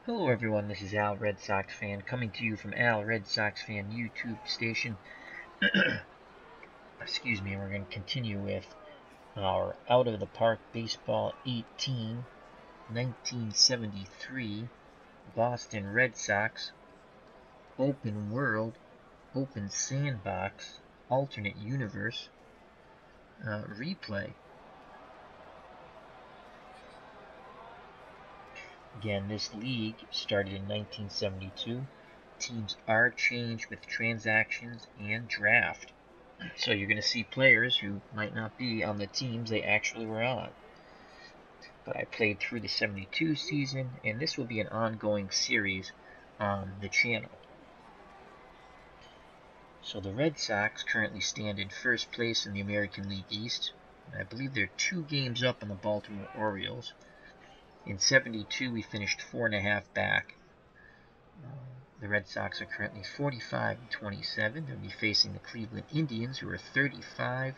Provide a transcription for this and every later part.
Hello everyone, this is Al Red Sox Fan coming to you from Al Red Sox Fan YouTube station. Excuse me, we're going to continue with our Out of the Park Baseball 18 1973 Boston Red Sox Open World, Open Sandbox, Alternate Universe replay. Again, this league started in 1972. Teams are changed with transactions and draft. So you're going to see players who might not be on the teams they actually were on. But I played through the 72 season, and this will be an ongoing series on the channel. So the Red Sox currently stand in first place in the American League East. I believe they're 2 games up on the Baltimore Orioles. In 72, we finished 4.5 back. The Red Sox are currently 45-27. They'll be facing the Cleveland Indians, who are 35-40.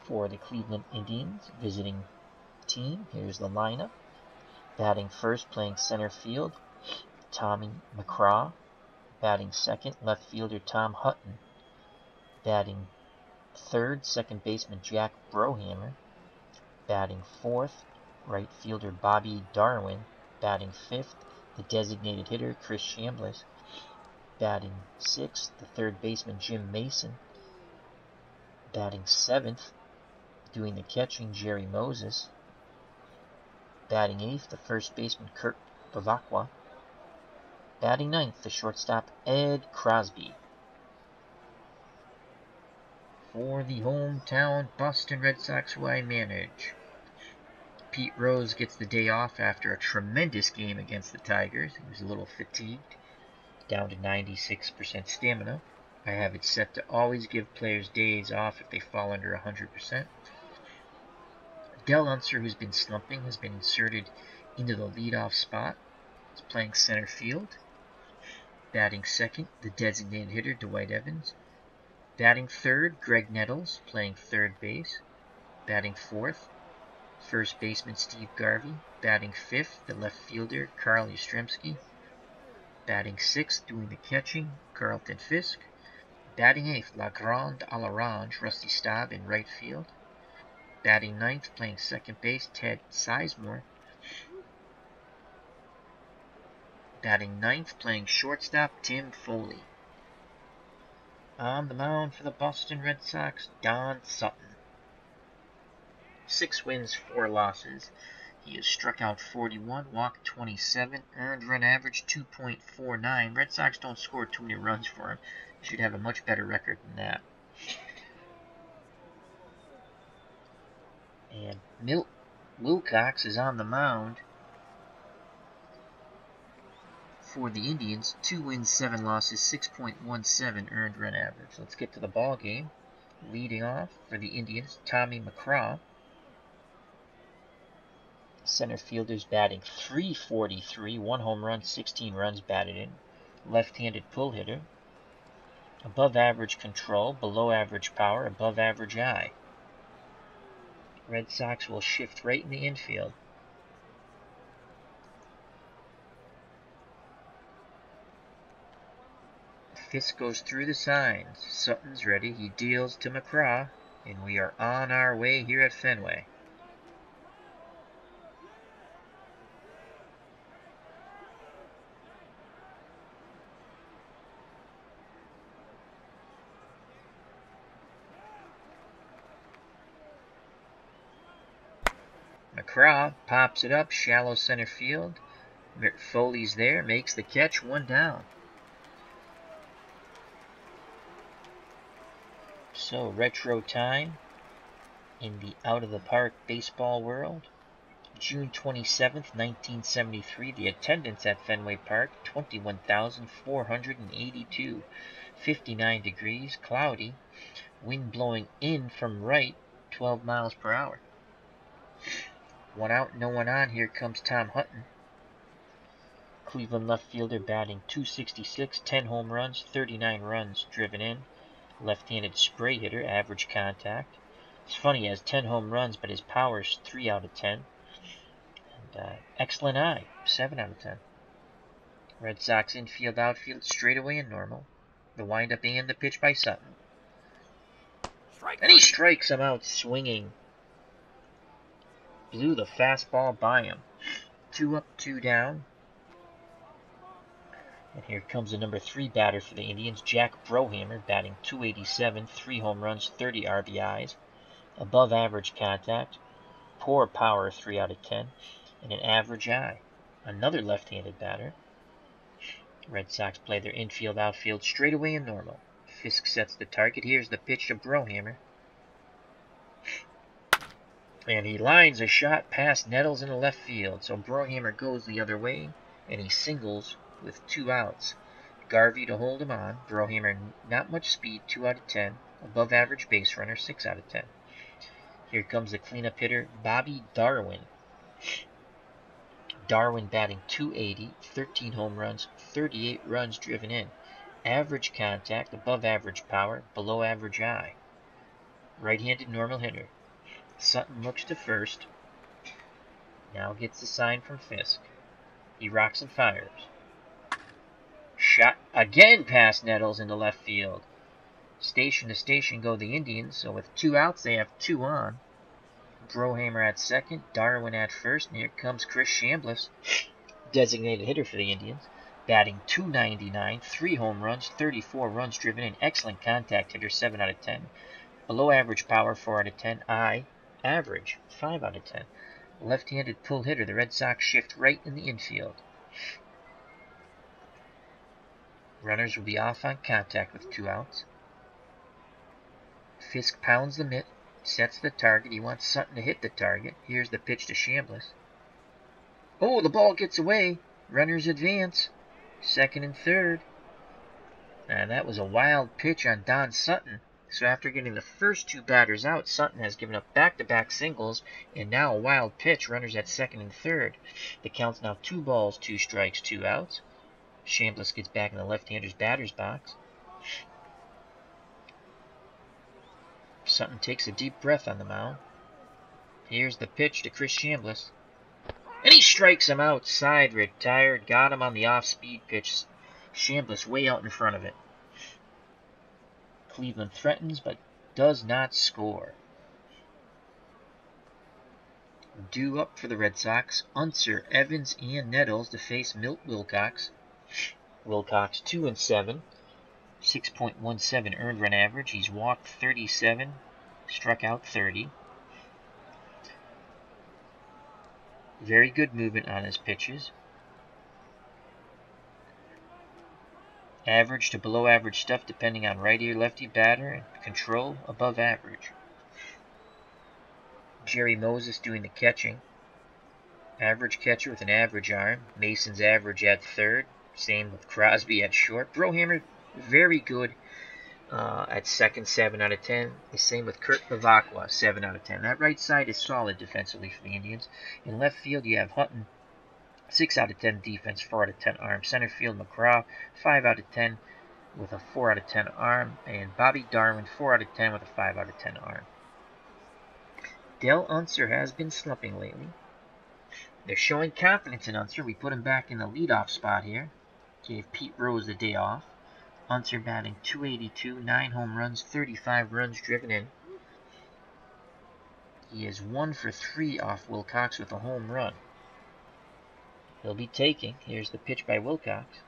For the Cleveland Indians visiting team, here's the lineup. Batting first, playing center field, Tommy McCraw. Batting second, left fielder Tom Hutton. Batting third, second baseman Jack Brohammer. Batting fourth, right fielder Bobby Darwin. Batting fifth, the designated hitter Chris Chambliss. Batting sixth, the third baseman Jim Mason. Batting seventh, doing the catching Jerry Moses. Batting eighth, the first baseman Kurt Bavacqua. Batting ninth, the shortstop Ed Crosby. For the hometown Boston Red Sox, who I manage, Pete Rose gets the day off after a tremendous game against the Tigers. He was a little fatigued, down to 96% stamina. I have it set to always give players days off if they fall under 100%. Del Unser, who's been slumping, has been inserted into the leadoff spot. He's playing center field. Batting second, the designated hitter Dwight Evans. Batting third, Greg Nettles, playing third base. Batting fourth, first baseman Steve Garvey. Batting fifth, the left fielder Carl Yastrzemski. Batting sixth, doing the catching, Carlton Fisk. Batting eighth, La Grande à l'Orange, Rusty Staub in right field. Batting ninth, playing second base, Ted Sizemore. Batting ninth, playing shortstop, Tim Foley. On the mound for the Boston Red Sox, Don Sutton. 6 wins, 4 losses. He has struck out 41, walked 27, earned run average 2.49. Red Sox don't score too many runs for him. He should have a much better record than that. And Milt Wilcox is on the mound for the Indians. 2 wins, 7 losses, 6.17 earned run average. Let's get to the ball game. Leading off for the Indians, Tommy McCraw. Center fielder's batting .343, 1 home run, 16 runs batted in. Left-handed pull hitter. Above average control, below average power, above average eye. Red Sox will shift right in the infield. Fisk goes through the signs. Sutton's ready. He deals to McCraw, and we are on our way here at Fenway. McCraw pops it up, shallow center field. Foley's there, makes the catch, 1 down. So, retro time in the out-of-the-park baseball world. June 27th, 1973, the attendance at Fenway Park, 21,482. 59 degrees, cloudy, wind blowing in from right, 12 miles per hour. 1 out, no one on. Here comes Tom Hutton. Cleveland left fielder batting .266, 10 home runs, 39 runs driven in. Left-handed spray hitter, average contact. It's funny, he has 10 home runs, but his power's 3 out of 10. And excellent eye, 7 out of 10. Red Sox infield, outfield, straightaway and normal. The windup and the pitch by Sutton. And he strikes him out swinging. Blew the fastball by him. 2 up, 2 down. And here comes the number 3 batter for the Indians, Jack Brohammer, batting .287, 3 home runs, 30 RBIs, above average contact, poor power, 3 out of 10, and an average eye. Another left-handed batter. Red Sox play their infield, outfield, straightaway and normal. Fisk sets the target. Here's the pitch to Brohammer. And he lines a shot past Nettles in the left field. So Brohammer goes the other way, and he singles with 2 outs. Garvey to hold him on. Brohammer, not much speed, 2 out of 10. Above average base runner, 6 out of 10. Here comes the cleanup hitter, Bobby Darwin. Darwin batting .280, 13 home runs, 38 runs driven in. Average contact, above average power, below average eye. Right-handed normal hitter. Sutton looks to first. Now gets the sign from Fisk. He rocks and fires. Shot again past Nettles into left field. Station to station go the Indians, so with 2 outs they have 2 on. Brohammer at second, Darwin at first, and here comes Chris Chambliss, designated hitter for the Indians, batting .299, 3 home runs, 34 runs driven in, excellent contact hitter, 7 out of 10. Below average power, 4 out of 10. Eye, average, 5 out of 10. Left-handed pull hitter, the Red Sox shift right in the infield. Runners will be off on contact with 2 outs. Fisk pounds the mitt, sets the target. He wants Sutton to hit the target. Here's the pitch to Chambliss. Oh, the ball gets away. Runners advance. Second and third. And that was a wild pitch on Don Sutton. So after getting the first 2 batters out, Sutton has given up back-to-back singles, and now a wild pitch, runners at second and third. The count's now 2 balls, 2 strikes, 2 outs. Chambliss gets back in the left-hander's batter's box. Sutton takes a deep breath on the mound. Here's the pitch to Chris Chambliss. And he strikes him outside, retired, got him on the off-speed pitch. Chambliss way out in front of it. Cleveland threatens, but does not score. Due up for the Red Sox, Unser, Evans, and Nettles to face Milt Wilcox. Wilcox 2-7, 6.17 earned run average. He's walked 37, struck out 30. Very good movement on his pitches. Average to below average stuff depending on righty or lefty batter, and control above average. Jerry Moses doing the catching. Average catcher with an average arm. Mason's average at third. Same with Crosby at short. Brohammer very good at second, 7 out of 10. The same with Kurt Bavacqua, 7 out of 10. That right side is solid defensively for the Indians. In left field, you have Hutton, 6 out of 10 defense, 4 out of 10 arm. Center field, McCraw, 5 out of 10 with a 4 out of 10 arm. And Bobby Darwin, 4 out of 10 with a 5 out of 10 arm. Del Unser has been slumping lately. They're showing confidence in Unser. We put him back in the leadoff spot here. Gave Pete Rose the day off. Unser batting .282, 9 home runs, 35 runs driven in. He is 1 for 3 off Wilcox with a home run. He'll be taking. Here's the pitch by Wilcox.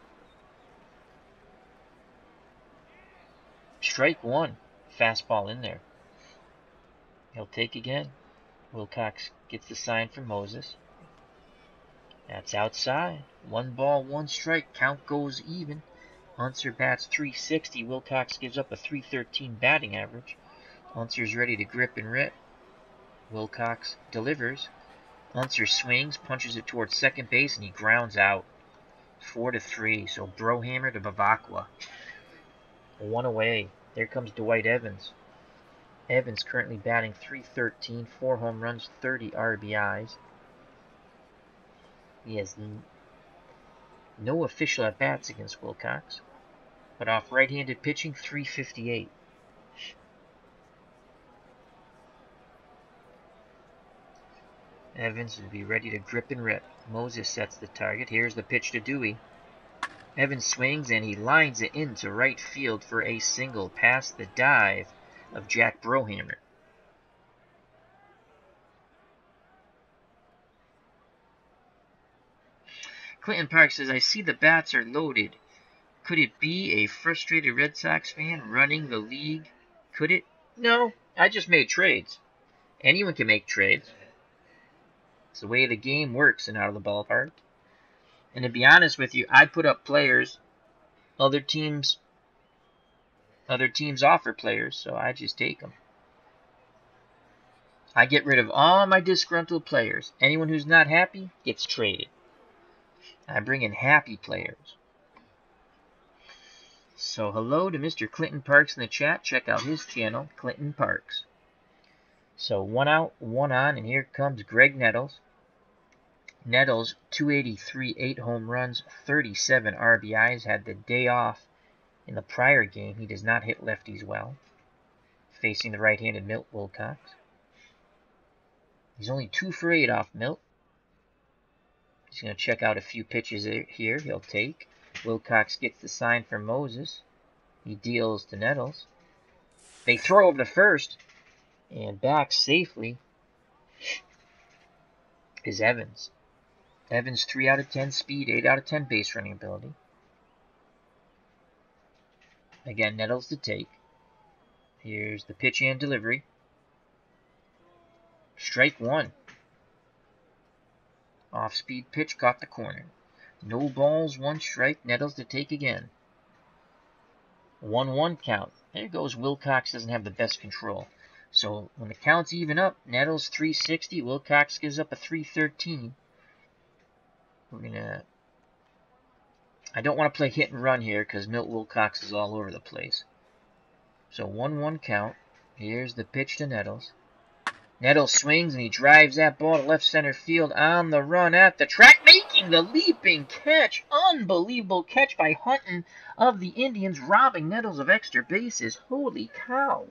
Strike 1. Fastball in there. He'll take again. Wilcox gets the sign from Moses. That's outside. 1 ball, 1 strike. Count goes even. Unser bats .360. Wilcox gives up a .313 batting average. Unser's ready to grip and rip. Wilcox delivers. Unser swings, punches it towards second base, and he grounds out. 4-3. So Brohammer to Bavacqua. 1 away. There comes Dwight Evans. Evans currently batting .313, 4 home runs, 30 RBIs. He has no official at-bats against Wilcox, but off right-handed pitching, .358. Evans will be ready to grip and rip. Moses sets the target. Here's the pitch to Dewey. Evans swings and he lines it into right field for a single past the dive of Jack Brohammer. Clinton Park says, I see the bats are loaded. Could it be a frustrated Red Sox fan running the league? Could it? No, I just made trades. Anyone can make trades. It's the way the game works and out of the ballpark. And to be honest with you, I put up players. Other teams offer players, so I just take them. I get rid of all my disgruntled players. Anyone who's not happy gets traded. I bring in happy players. So hello to Mr. Clinton Parks in the chat. Check out his channel, Clinton Parks. So 1 out, 1 on, and here comes Greg Nettles. Nettles, 283, 8 home runs, 37 RBIs, had the day off in the prior game. He does not hit lefties well. Facing the right-handed Milt Wilcox. He's only 2 for 8 off Milt. He's going to check out a few pitches here he'll take. Wilcox gets the sign from Moses. He deals to Nettles. They throw over to first. And back safely is Evans. Evans 3 out of 10 speed, 8 out of 10 base running ability. Again, Nettles to take. Here's the pitch and delivery. Strike 1. Off-speed pitch caught the corner. No balls, 1 strike. Nettles to take again. 1-1 count. There goes Wilcox. Doesn't have the best control. So when the count's even up, Nettles 360. Wilcox gives up a 313. I don't want to play hit and run here because Milt Wilcox is all over the place. So 1-1 count. Here's the pitch to Nettles. Nettles swings and he drives that ball to left center field on the run at the track, making the leaping catch. Unbelievable catch by Hutton of the Indians, robbing Nettles of extra bases. Holy cow.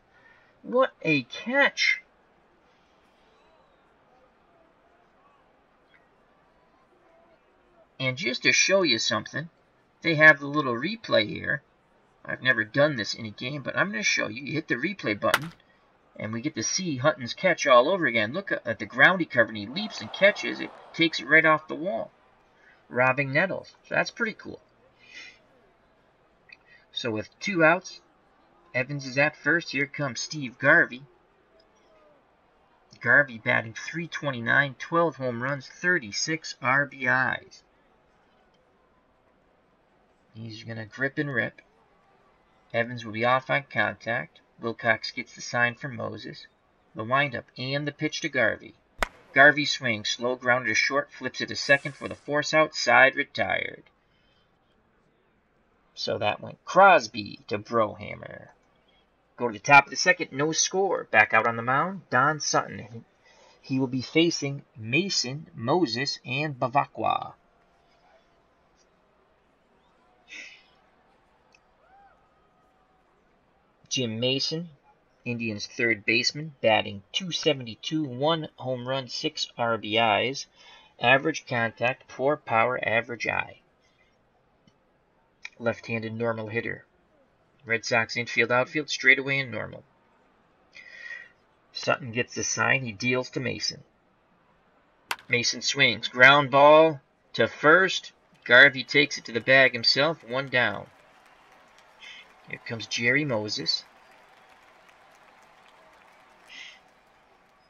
What a catch. And just to show you something, they have the little replay here. I've never done this in a game, but I'm going to show you. You hit the replay button, and we get to see Hutton's catch all over again. Look at the ground he covered, and he leaps and catches. It takes it right off the wall, robbing Nettles. So that's pretty cool. So with 2 outs, Evans is at first. Here comes Steve Garvey. Garvey batting .329, 12 home runs, 36 RBIs. He's going to grip and rip. Evans will be off on contact. Wilcox gets the sign from Moses. The windup and the pitch to Garvey. Garvey swings, slow grounder to short, flips it to second for the force out, side retired. So that went Crosby to Brohammer. Go to the top of the second, no score. Back out on the mound, Don Sutton. He will be facing Mason, Moses, and Bavacqua. Jim Mason, Indians' third baseman, batting .272, 1 home run, 6 RBIs. Average contact, poor power, average eye. Left-handed normal hitter. Red Sox infield, outfield, straightaway and normal. Sutton gets the sign. He deals to Mason. Mason swings. Ground ball to first. Garvey takes it to the bag himself. 1 down. Here comes Jerry Moses.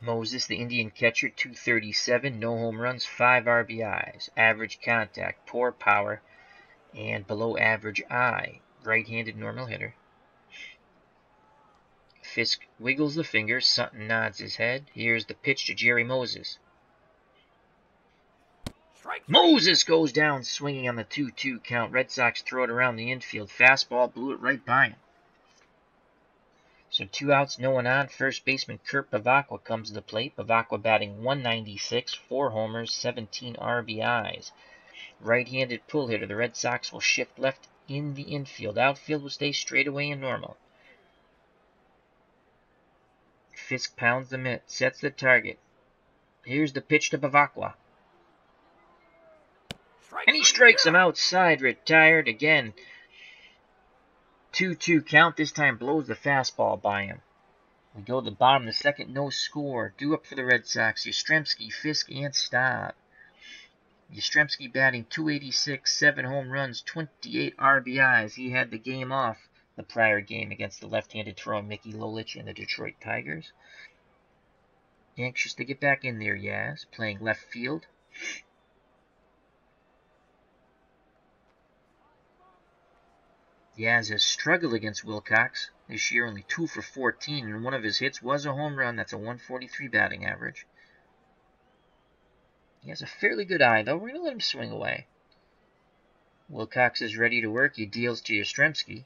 Moses, the Indian catcher, .237, no home runs, 5 RBIs. Average contact, poor power, and below average eye. Right-handed normal hitter. Fisk wiggles the fingers. Sutton nods his head. Here's the pitch to Jerry Moses. Moses goes down swinging on the 2-2 count. Red Sox throw it around the infield. Fastball blew it right by him. So 2 outs, no one on. First baseman Kurt Bavacqua comes to the plate. Bavacqua batting .196, 4 homers, 17 RBIs. Right-handed pull hitter. The Red Sox will shift left in the infield. Outfield will stay straightaway and normal. Fisk pounds the mitt, sets the target. Here's the pitch to Bavacqua. And he strikes him outside, retired again. 2-2 count, this time blows the fastball by him. We go to the bottom of the second, no score. Due up for the Red Sox, Yastrzemski, Fisk, and Staub. Yastrzemski batting .286, 7 home runs, 28 RBIs. He had the game off the prior game against the left-handed throwing Mickey Lolich and the Detroit Tigers. Anxious to get back in there, Yaz, playing left field. Yaz has struggled against Wilcox. This year only 2 for 14, and one of his hits was a home run. That's a 143 batting average. He has a fairly good eye, though. We're going to let him swing away. Wilcox is ready to work. He deals to Yastrzemski.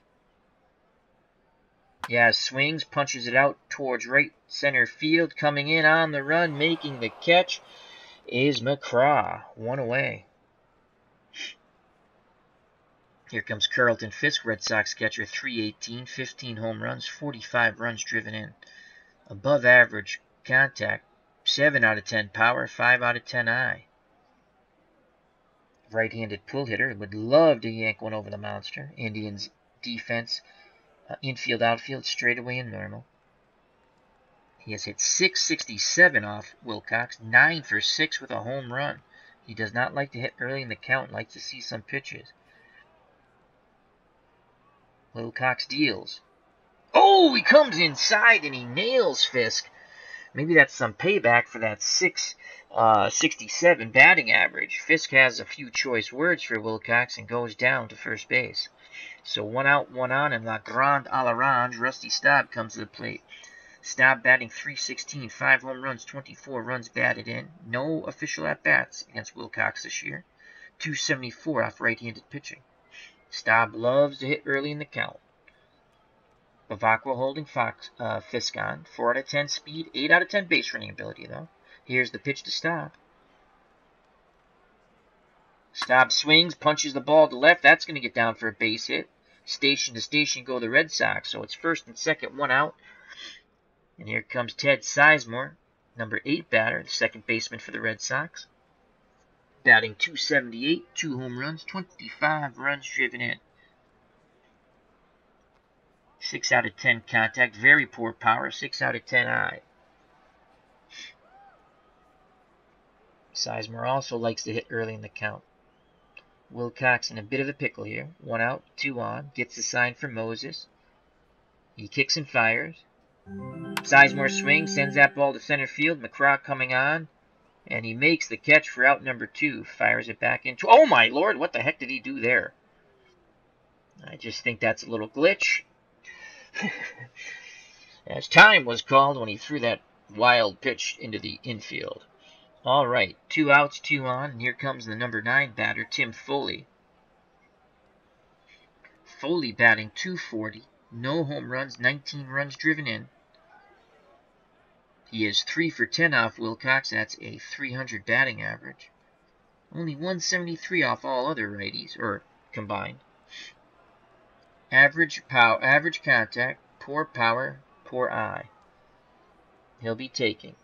Yaz swings, punches it out towards right center field. Coming in on the run, making the catch is McCraw. 1 away. Here comes Carlton Fisk, Red Sox catcher, .318, 15 home runs, 45 runs driven in. Above average contact, 7 out of 10 power, 5 out of 10 eye. Right-handed pull hitter, would love to yank one over the monster. Indians defense, infield, outfield, straightaway and normal. He has hit .667 off Wilcox, 9 for 6 with a home run. He does not like to hit early in the count, likes to see some pitches. Wilcox deals. Oh, he comes inside and he nails Fisk. Maybe that's some payback for that 667 batting average. Fisk has a few choice words for Wilcox and goes down to first base. So 1 out, 1 on, and La Grande à l'Orange, Rusty Staub comes to the plate. Staub batting .316, 5 home runs, 24 runs batted in. No official at-bats against Wilcox this year. .274 off right-handed pitching. Staub loves to hit early in the count. Bavacqua holding Fisk on. 4 out of 10 speed, 8 out of 10 base running ability, though. Here's the pitch to Staub. Staub swings, punches the ball to left. That's going to get down for a base hit. Station to station go the Red Sox. So it's first and second, 1 out. And here comes Ted Sizemore, number 8 batter, the second baseman for the Red Sox. Batting .278, 2 home runs, 25 runs driven in. 6 out of 10 contact, very poor power, 6 out of 10 eye. Sizemore also likes to hit early in the count. Wilcox in a bit of a pickle here. 1 out, 2 on, gets the sign from Moses. He kicks and fires. Sizemore swings, sends that ball to center field. McCraw coming on. And he makes the catch for out number 2. Fires it back into... Oh, my Lord! What the heck did he do there? I just think that's a little glitch. As time was called when he threw that wild pitch into the infield. All right. 2 outs, 2 on. And here comes the number 9 batter, Tim Foley. Foley batting .240. No home runs, 19 runs driven in. He is 3 for 10 off Wilcox. That's a .300 batting average. Only .173 off all other righties, or combined. Average power, average contact, poor power, poor eye. He'll be taking.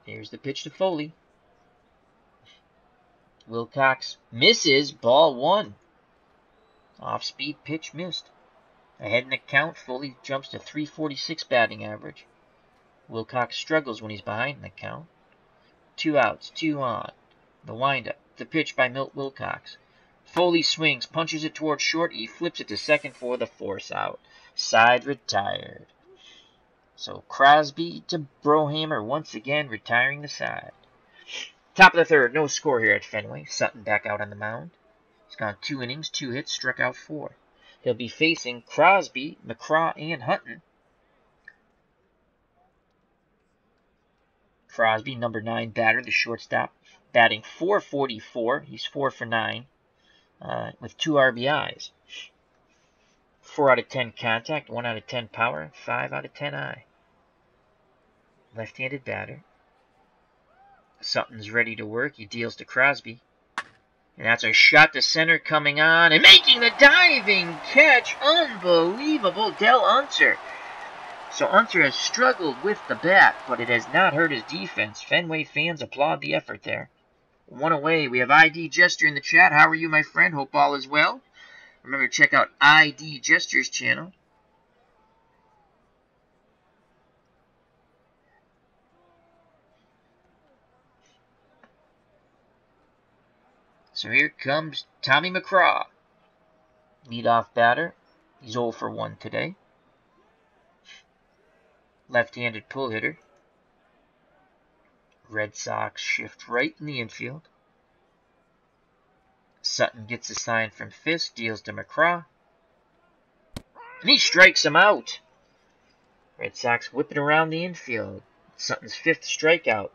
Here's the pitch to Foley. Wilcox misses, ball 1. Off-speed pitch missed. Ahead in the count, Foley jumps to .346 batting average. Wilcox struggles when he's behind in the count. 2 outs, 2 on. The windup, the pitch by Milt Wilcox. Foley swings, punches it towards short. He flips it to second for the force out. Side retired. So Crosby to Brohammer once again retiring the side. Top of the third, no score here at Fenway. Sutton back out on the mound. He's gone 2 innings, 2 hits, struck out 4. He'll be facing Crosby, McCraw, and Hutton. Crosby, number 9 batter, the shortstop, batting .444. He's 4 for 9 with 2 RBIs. 4 out of 10 contact, 1 out of 10 power, 5 out of 10 eye. Left-handed batter. Sutton's ready to work. He deals to Crosby. And that's a shot to center coming on and making the diving catch. Unbelievable. Del Unser So Unser has struggled with the bat, but it has not hurt his defense. Fenway fans applaud the effort there. One away. We have ID Gesture in the chat. How are you, my friend? Hope all is well. Remember to check out ID Gesture's channel. So here comes Tommy McCraw. Leadoff batter. He's 0 for 1 today. Left-handed pull hitter. Red Sox shift right in the infield. Sutton gets a sign from Fisk, deals to McCraw. And he strikes him out. Red Sox whipping around the infield. Sutton's 5th strikeout.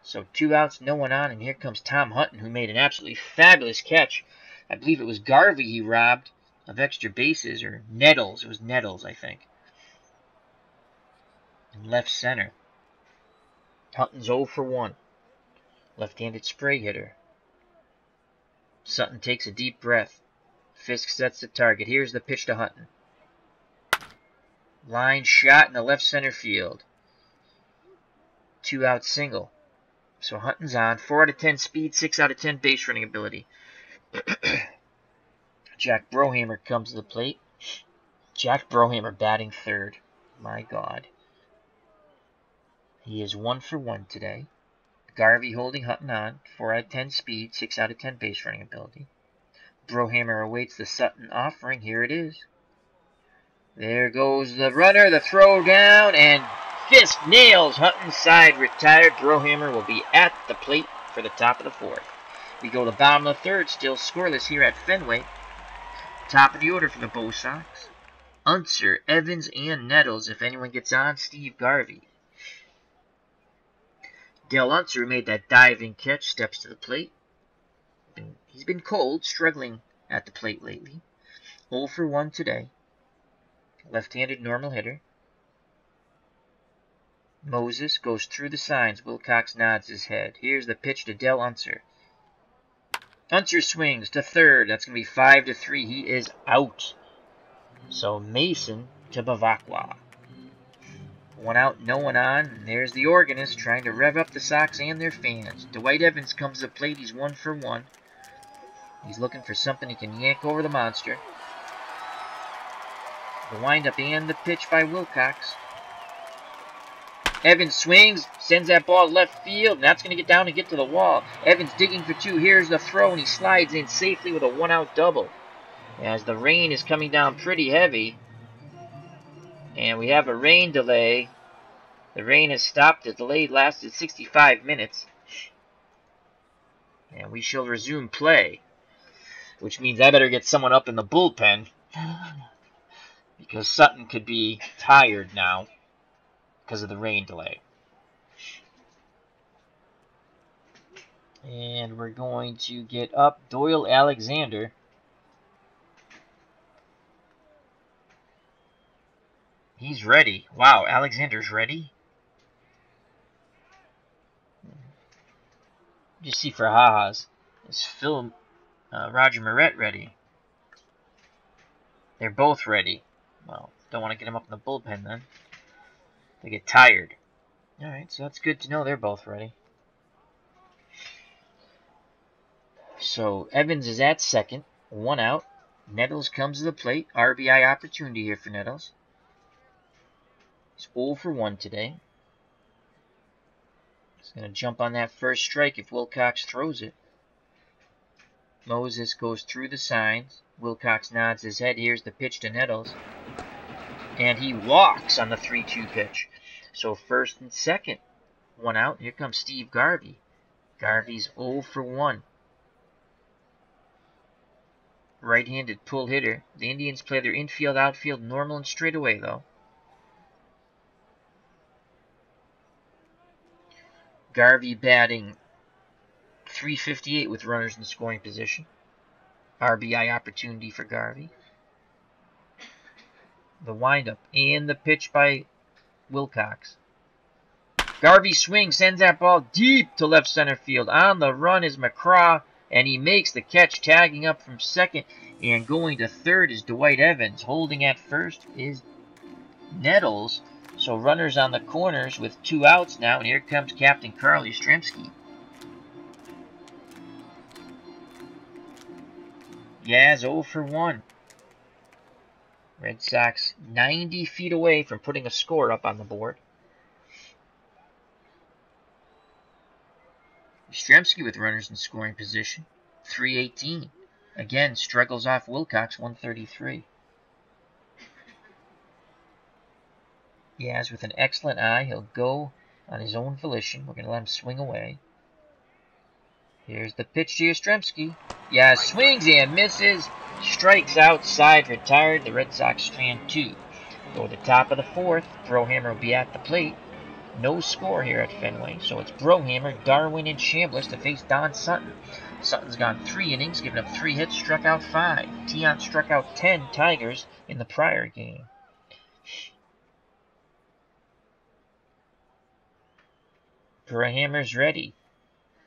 So 2 outs, no one on, and here comes Tom Hutton, who made an absolutely fabulous catch. I believe it was Garvey he robbed of extra bases, or Nettles. It was Nettles, I think. In left center. Hutton's 0 for 1. Left-handed spray hitter. Sutton takes a deep breath. Fisk sets the target. Here's the pitch to Hutton. Line shot in the left center field. 2-out single. So Hutton's on. 4 out of 10 speed, 6 out of 10 base running ability. Jack Brohammer comes to the plate. Jack Brohammer batting 3rd. My God. He is 1 for 1 today. Garvey holding Hutton on. 4 out of 10 speed, 6 out of 10 base running ability. Brohammer awaits the Sutton offering. Here it is. There goes the runner, the throw down, and Fisk nails Hutton's side retired. Brohammer will be at the plate for the top of the 4th. We go to bottom of the 3rd, still scoreless here at Fenway. Top of the order for the Bo Sox. Unser, Evans, and Nettles. If anyone gets on, Steve Garvey. Dale Unser, who made that diving catch, steps to the plate. He's been cold, struggling at the plate lately. 0 for 1 today. Left-handed normal hitter. Moses goes through the signs. Wilcox nods his head. Here's the pitch to Dale Unser. Unser swings to 3rd. That's going to be 5-3. He is out. So Mason to Bavacqua. 1 out, no one on. And there's the organist trying to rev up the Sox and their fans. Dwight Evans comes to the plate. He's 1 for 1. He's looking for something he can yank over the monster. The windup and the pitch by Wilcox. Evans swings, sends that ball left field, and that's going to get down and get to the wall. Evans digging for 2. Here's the throw, and he slides in safely with a 1-out double. As the rain is coming down pretty heavy, and we have a rain delay. The rain has stopped. The delay lasted 65 minutes. And we shall resume play, which means I better get someone up in the bullpen, because Sutton could be tired now because of the rain delay. And we're going to get up Doyle Alexander. He's ready. Wow, Alexander's ready. Just see for ha-has. Is Phil Roger Moret ready? They're both ready. Well, don't want to get them up in the bullpen then. They get tired. Alright, so that's good to know they're both ready. So Evans is at 2nd. 1 out. Nettles comes to the plate. RBI opportunity here for Nettles. He's 0 for 1 today. He's going to jump on that first strike if Wilcox throws it. Moses goes through the signs. Wilcox nods his head. Here's the pitch to Nettles. And he walks on the 3-2 pitch. So 1st and 2nd. 1 out. Here comes Steve Garvey. Garvey's 0 for 1. Right-handed pull hitter. The Indians play their infield, outfield, normal, and straightaway, though. Garvey batting .358 with runners in scoring position. RBI opportunity for Garvey. The windup and the pitch by Wilcox. Garvey swings, sends that ball deep to left center field. On the run is McCraw, and he makes the catch, tagging up from 2nd. And going to 3rd is Dwight Evans. Holding at 1st is Nettles. So runners on the corners with 2 outs now, and here comes Captain Carl Yastrzemski. Yaz 0 for 1. Red Sox 90 feet away from putting a score up on the board. Yastrzemski with runners in scoring position. 318. Again, struggles off Wilcox, 133. Yaz with an excellent eye. He'll go on his own volition. We're going to let him swing away. Here's the pitch to Yastrzemski. Yaz swings and misses. Strikes outside, retired. The Red Sox strand 2. Go to the top of the 4th. Brohammer will be at the plate. No score here at Fenway, so it's Brohammer, Darwin, and Chambliss to face Don Sutton. Sutton's gone 3 innings, given up 3 hits, struck out 5. Tion struck out 10 Tigers in the prior game. Brohammer's ready.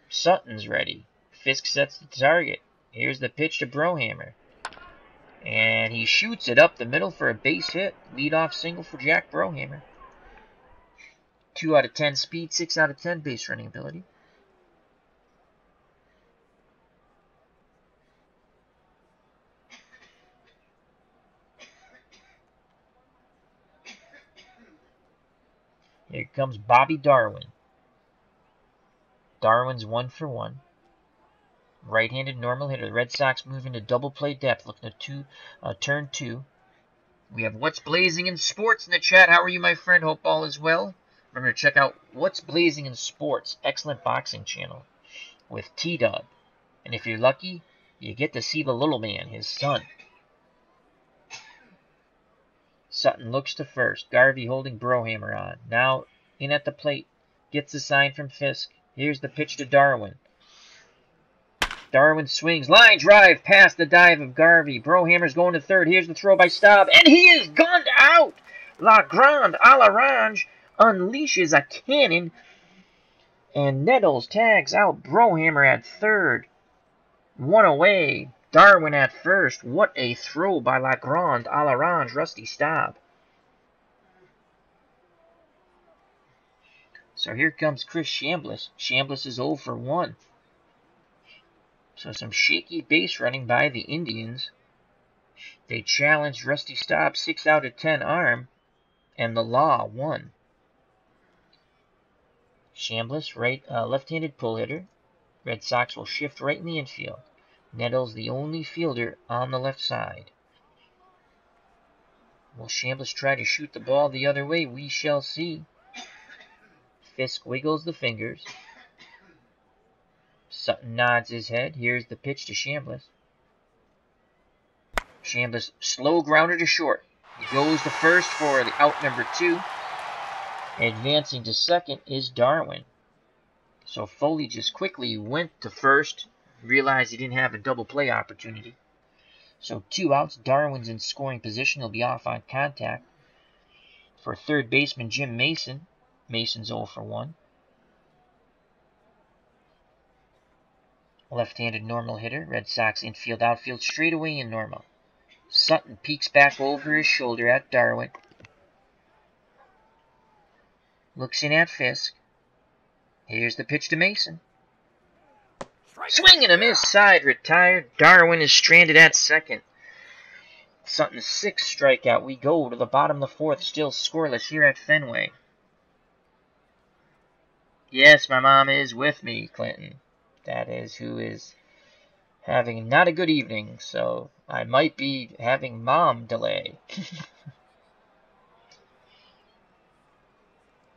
Sutton's ready. Fisk sets the target. Here's the pitch to Brohammer. And he shoots it up the middle for a base hit. Leadoff single for Jack Brohammer. 2 out of 10 speed, 6 out of 10 base running ability. Here comes Bobby Darwin. Darwin's 1 for 1. Right-handed normal hitter. The Red Sox move into double play depth, looking to turn 2. We have What's Blazing in Sports in the chat. How are you, my friend? Hope all is well. Remember to check out What's Blazing in Sports, excellent boxing channel, with T-Dub. And if you're lucky, you get to see the little man, his son. Sutton looks to first. Garvey holding Brohammer on. Now in at the plate. Gets the sign from Fisk. Here's the pitch to Darwin. Darwin swings. Line drive past the dive of Garvey. Brohammer's going to third. Here's the throw by Staub. And he is gunned out! La Grande a l'Orange unleashes a cannon. And Nettles tags out Brohammer at third. 1 away. Darwin at first. What a throw by La Grande a l'Orange. Rusty Staub. So here comes Chris Chambliss. Chambliss is 0 for 1. So some shaky base running by the Indians. They challenged Rusty Staub's 6 out of 10 arm, and the law won. Chambliss, left-handed pull hitter. Red Sox will shift right in the infield. Nettles the only fielder on the left side. Will Chambliss try to shoot the ball the other way? We shall see. Fisk wiggles the fingers. Sutton nods his head. Here's the pitch to Chambliss. Chambliss slow grounder to short. He goes to first for the out number 2. Advancing to second is Darwin. So Foley just quickly went to first. Realized he didn't have a double play opportunity. So 2 outs. Darwin's in scoring position. He'll be off on contact. For third baseman Jim Mason. Mason's 0 for 1. Left-handed normal hitter. Red Sox infield outfield straightaway in normal. Sutton peeks back over his shoulder at Darwin. Looks in at Fisk. Here's the pitch to Mason. Swing and a miss. Side retired. Darwin is stranded at second. Sutton's 6th strikeout. We go to the bottom of the 4th. Still scoreless here at Fenway. Yes, my mom is with me, Clinton. That is who is having not a good evening, so I might be having mom delay.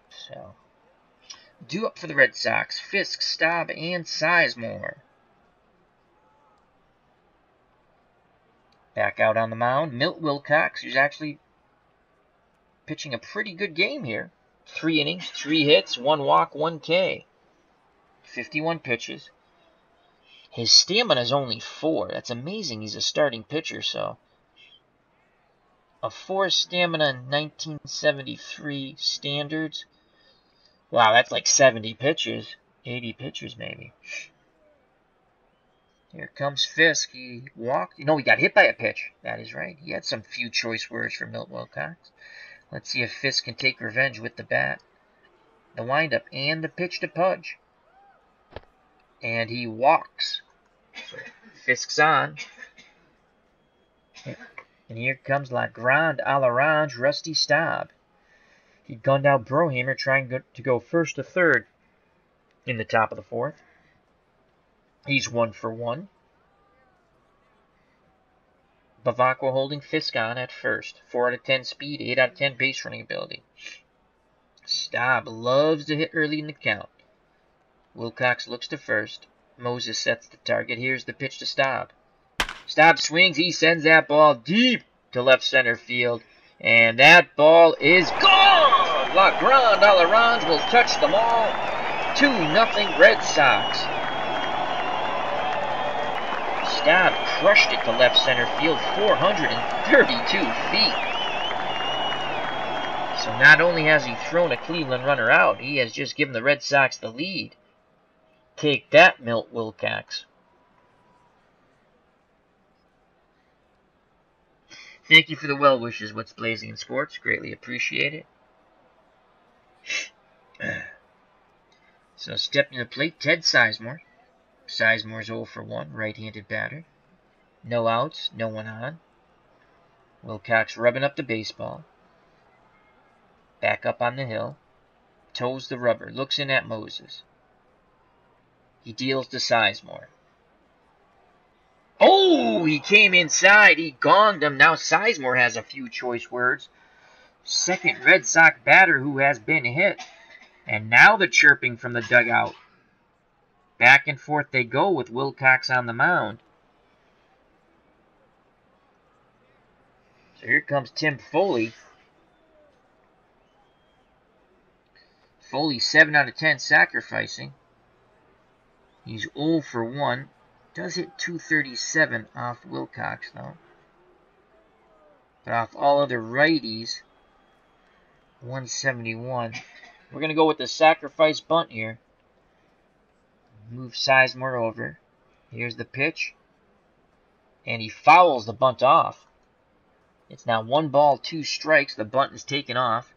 So, due up for the Red Sox, Fisk, Staub, and Sizemore. Back out on the mound, Milt Wilcox, who's actually pitching a pretty good game here. 3 innings, 3 hits, 1 walk, 1 K. 51 pitches. His stamina is only 4. That's amazing. He's a starting pitcher, so. A 4 stamina in 1973 standards. Wow, that's like 70 pitches. 80 pitches, maybe. Here comes Fisk. He walked. No, he got hit by a pitch. That is right. He had some few choice words for Milt Wilcox. Let's see if Fisk can take revenge with the bat. The windup and the pitch to Pudge. And he walks. So Fisk's on. And here comes La Grande à l'Orange, Rusty Staub. He gunned out Brohamer, trying to go first to third in the top of the fourth. He's 1 for 1. Bavacqua holding Fisk on at first. 4 out of 10 speed, 8 out of 10 base running ability. Staub loves to hit early in the count. Wilcox looks to first. Moses sets the target. Here's the pitch to Staub. Staub swings. He sends that ball deep to left center field. And that ball is gone! La Grande à l'Orange will touch them all. 2-0 Red Sox. Staub crushed it to left center field, 432 feet. So not only has he thrown a Cleveland runner out, he has just given the Red Sox the lead. Take that, Milt Wilcox. Thank you for the well wishes, What's Blazing in Sports. Greatly appreciate it. So stepping to the plate, Ted Sizemore. Sizemore's 0 for 1, right-handed batter. No outs, no one on. Wilcox rubbing up the baseball. Back up on the hill. Toes the rubber, looks in at Moses. He deals to Sizemore. Oh, he came inside. He gonged him. Now Sizemore has a few choice words. Second Red Sox batter who has been hit. And now the chirping from the dugout. Back and forth they go with Wilcox on the mound. So here comes Tim Foley. Foley 7 out of 10 sacrificing. He's 0 for 1. Does hit 237 off Wilcox, though. But off all other righties, 171. We're going to go with the sacrifice bunt here. Move Sizemore over. Here's the pitch. And he fouls the bunt off. It's now 1 ball, 2 strikes. The bunt is taken off.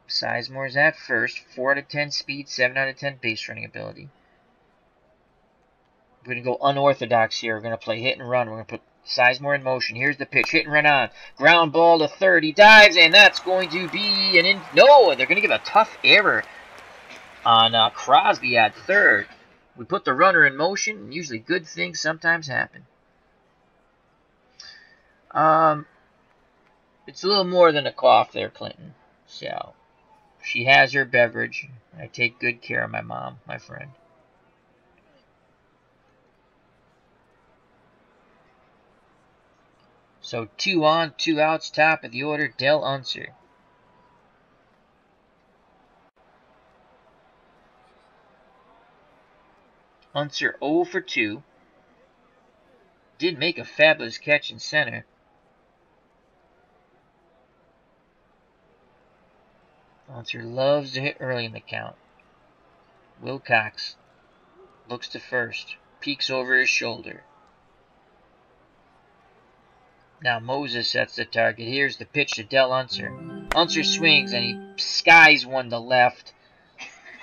Sizemore's at first. 4 out of 10 speed, 7 out of 10 base running ability. We're going to go unorthodox here. We're going to play hit and run. We're going to put Sizemore in motion. Here's the pitch. Hit and run on. Ground ball to third. He dives, and that's going to be an no, they're going to give a tough error on Crosby at third. We put the runner in motion, and usually good things sometimes happen. It's a little more than a cough there, Clinton. So, she has her beverage. I take good care of my mom, my friend. So 2 on, 2 outs, top of the order, Del Unser. Unser 0 for 2. Did make a fabulous catch in center. Unser loves to hit early in the count. Wilcox looks to first, peeks over his shoulder. Now Moses sets the target. Here's the pitch to Del Unser. Unser swings and he skies one to left.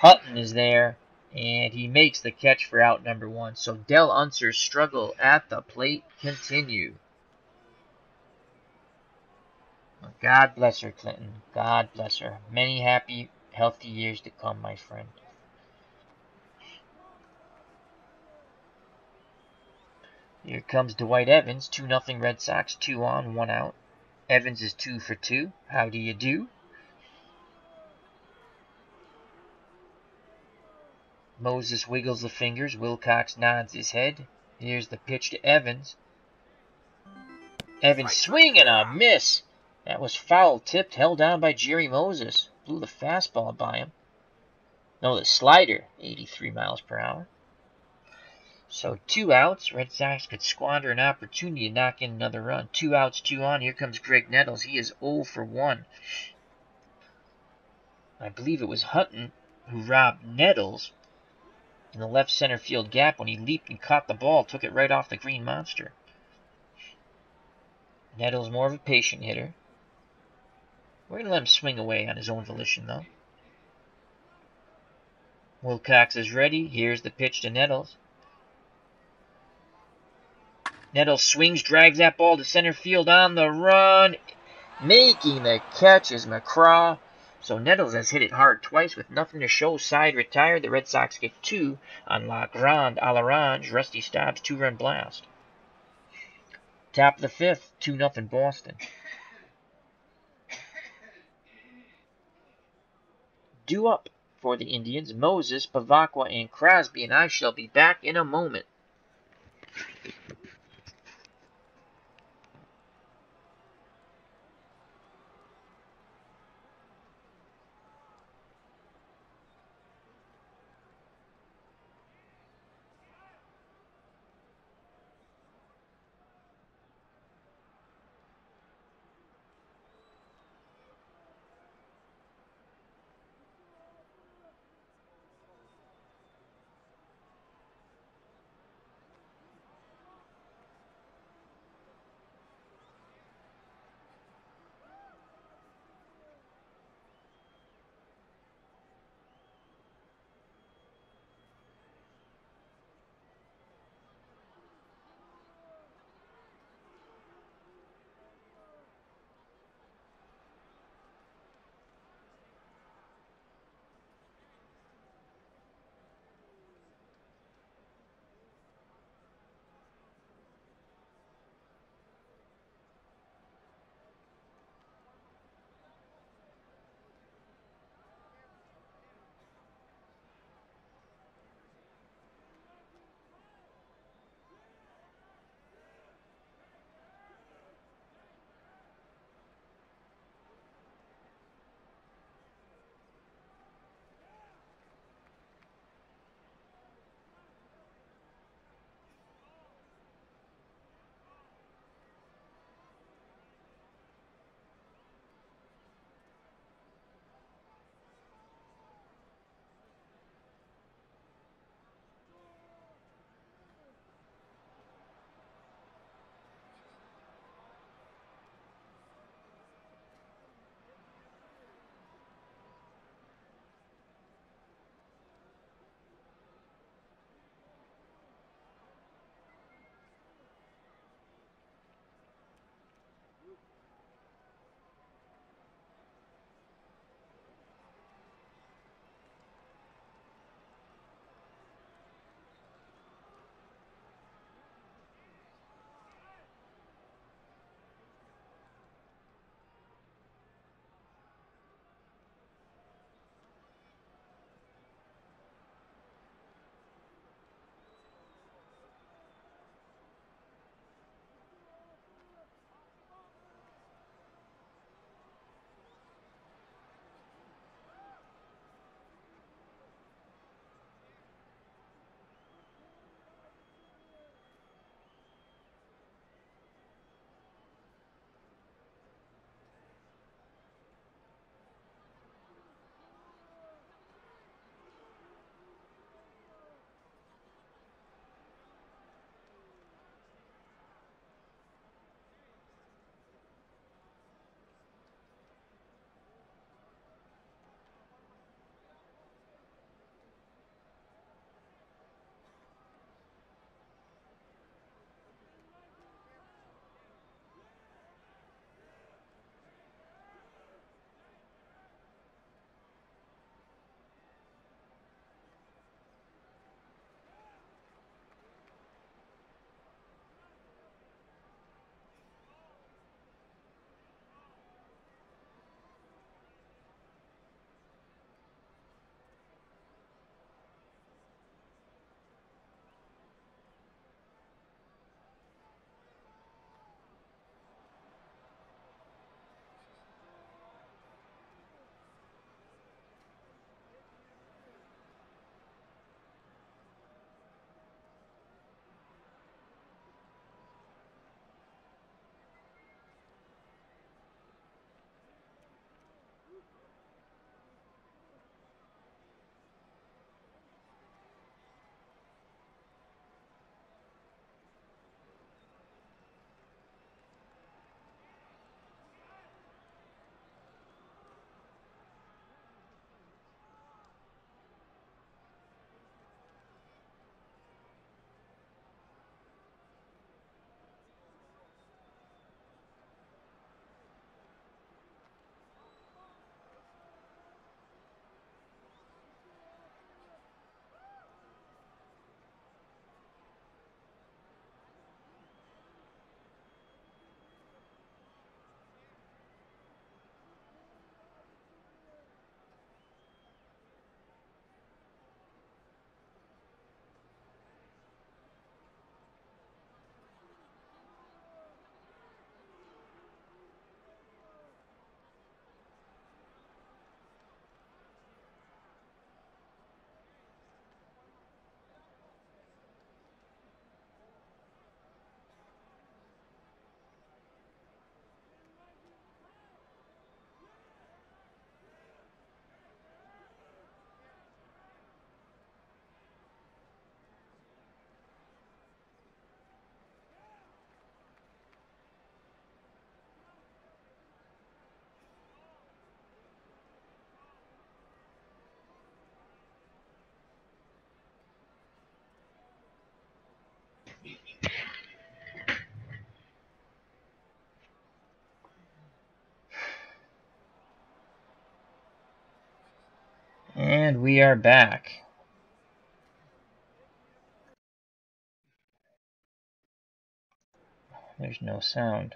Hutton is there, and he makes the catch for out number 1. So Del Unser's struggle at the plate continue. God bless her, Clinton. God bless her. Many happy, healthy years to come, my friend. Here comes Dwight Evans, 2-0 Red Sox, 2 on, 1 out. Evans is 2 for 2. How do you do? Moses wiggles the fingers. Wilcox nods his head. Here's the pitch to Evans. Evans swing and a miss. That was foul tipped, held down by Jerry Moses. Blew the fastball by him. No, the slider, 83 miles per hour. So 2 outs. Red Sox could squander an opportunity to knock in another run. 2 outs, 2 on. Here comes Greg Nettles. He is 0 for 1. I believe it was Hutton who robbed Nettles in the left center field gap when he leaped and caught the ball. Took it right off the green monster. Nettles more of a patient hitter. We're going to let him swing away on his own volition, though. Wilcox is ready. Here's the pitch to Nettles. Nettles swings, drives that ball to center field on the run. Making the catch is McCraw. So Nettles has hit it hard twice with nothing to show. Side retired. The Red Sox get 2 on La Grande a l'Orange. Rusty Staub's 2-run blast. Top of the 5th, 2-0 Boston. Due up for the Indians, Moses, Pavakwa, and Crosby, and I shall be back in a moment. And we are back. There's no sound.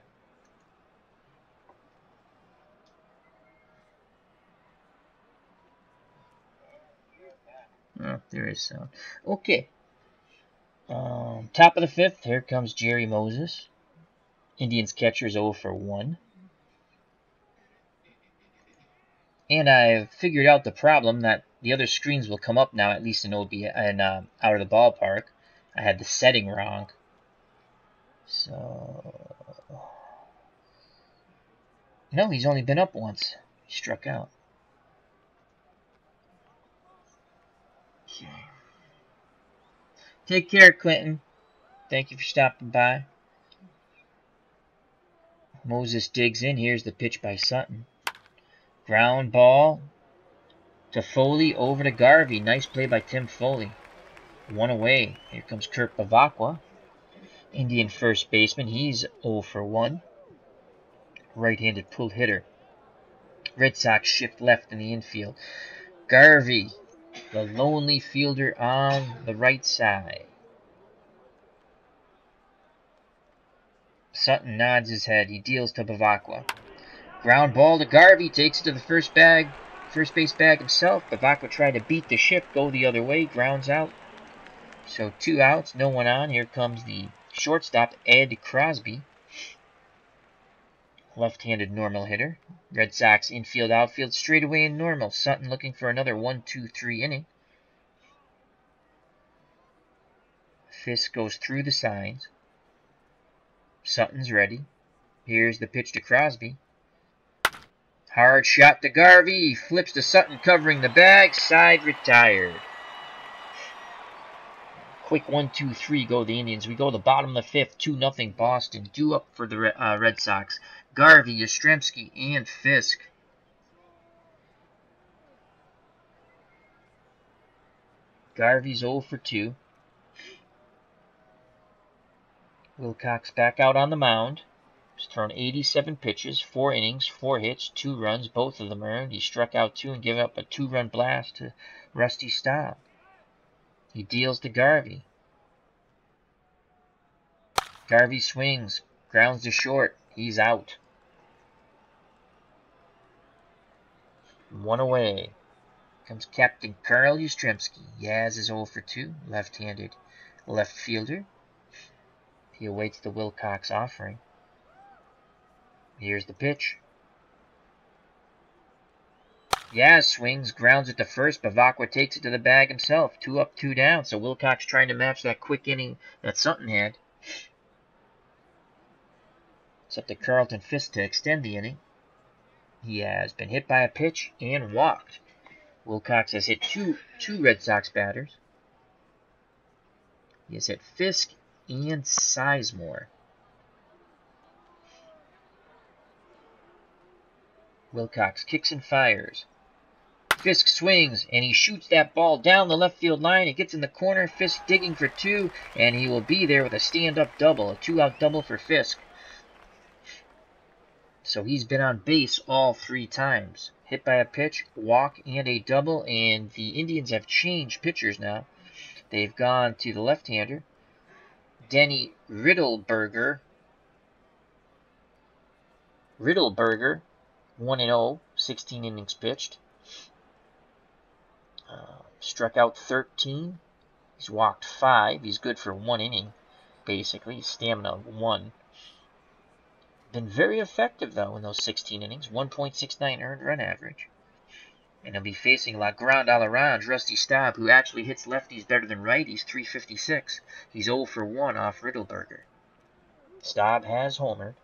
Oh, there is sound. Okay. Top of the fifth, here comes Jerry Moses. Indians catcher is 0 for 1. And I've figured out the problem that the other screens will come up now, at least in OB and out of the ballpark. I had the setting wrong. So no, he's only been up once. He struck out. Okay. Take care, Clinton. Thank you for stopping by. Moses digs in. Here's the pitch by Sutton. Ground ball to Foley, over to Garvey. Nice play by Tim Foley. One away. Here comes Kurt Bavacqua. Indian first baseman. He's 0 for 1. Right-handed pull hitter. Red Sox shift left in the infield. Garvey, the lonely fielder on the right side. Sutton nods his head. He deals to Bavacqua. Ground ball to Garvey. Takes it to the first base bag himself. Bavacqua tried to beat the shift, go the other way. Grounds out. So 2 outs, no one on. Here comes the shortstop, Ed Crosby. Left-handed normal hitter. Red Sox infield, outfield, straightaway and normal. Sutton looking for another 1-2-3 inning. Fisk goes through the signs. Sutton's ready. Here's the pitch to Crosby. Hard shot to Garvey. Flips to Sutton covering the bag. Side retired. Quick 1-2-3 go the Indians. We go to the bottom of the fifth. 2-0 Boston. Due up for the Red Sox. Garvey, Yastrzemski, and Fisk. Garvey's 0 for 2. Wilcox back out on the mound. He's thrown 87 pitches, 4 innings, 4 hits, 2 runs. Both of them earned. He struck out 2 and gave up a 2-run blast to Rusty Staub. He deals to Garvey. Garvey swings, grounds to short. He's out. 1 away. Comes Captain Carl Yastrzemski. Yaz is 0 for 2. Left-handed left fielder. He awaits the Wilcox offering. Here's the pitch. Yaz swings, grounds it to first. Bavacqua takes it to the bag himself. 2 up, 2 down. So Wilcox trying to match that quick inning that Sutton had. It's up to Carlton Fisk to extend the inning. He has been hit by a pitch and walked. Wilcox has hit two Red Sox batters. He has hit Fisk and Sizemore. Wilcox kicks and fires. Fisk swings, and he shoots that ball down the left field line. It gets in the corner. Fisk digging for 2, and he will be there with a stand-up double, a 2-out double for Fisk. So he's been on base all 3 times. Hit by a pitch, walk, and a double, and the Indians have changed pitchers now. They've gone to the left-hander, Denny Riddleberger. 1-0, 16 innings pitched. Struck out 13. He's walked 5. He's good for 1 inning, basically. Stamina 1. Been very effective, though, in those 16 innings. 1.69 earned run average. And he'll be facing La Grande Orange, Rusty Staub, who actually hits lefties better than righties, 356. He's 0 for 1 off Riddleberger. Staub has homered.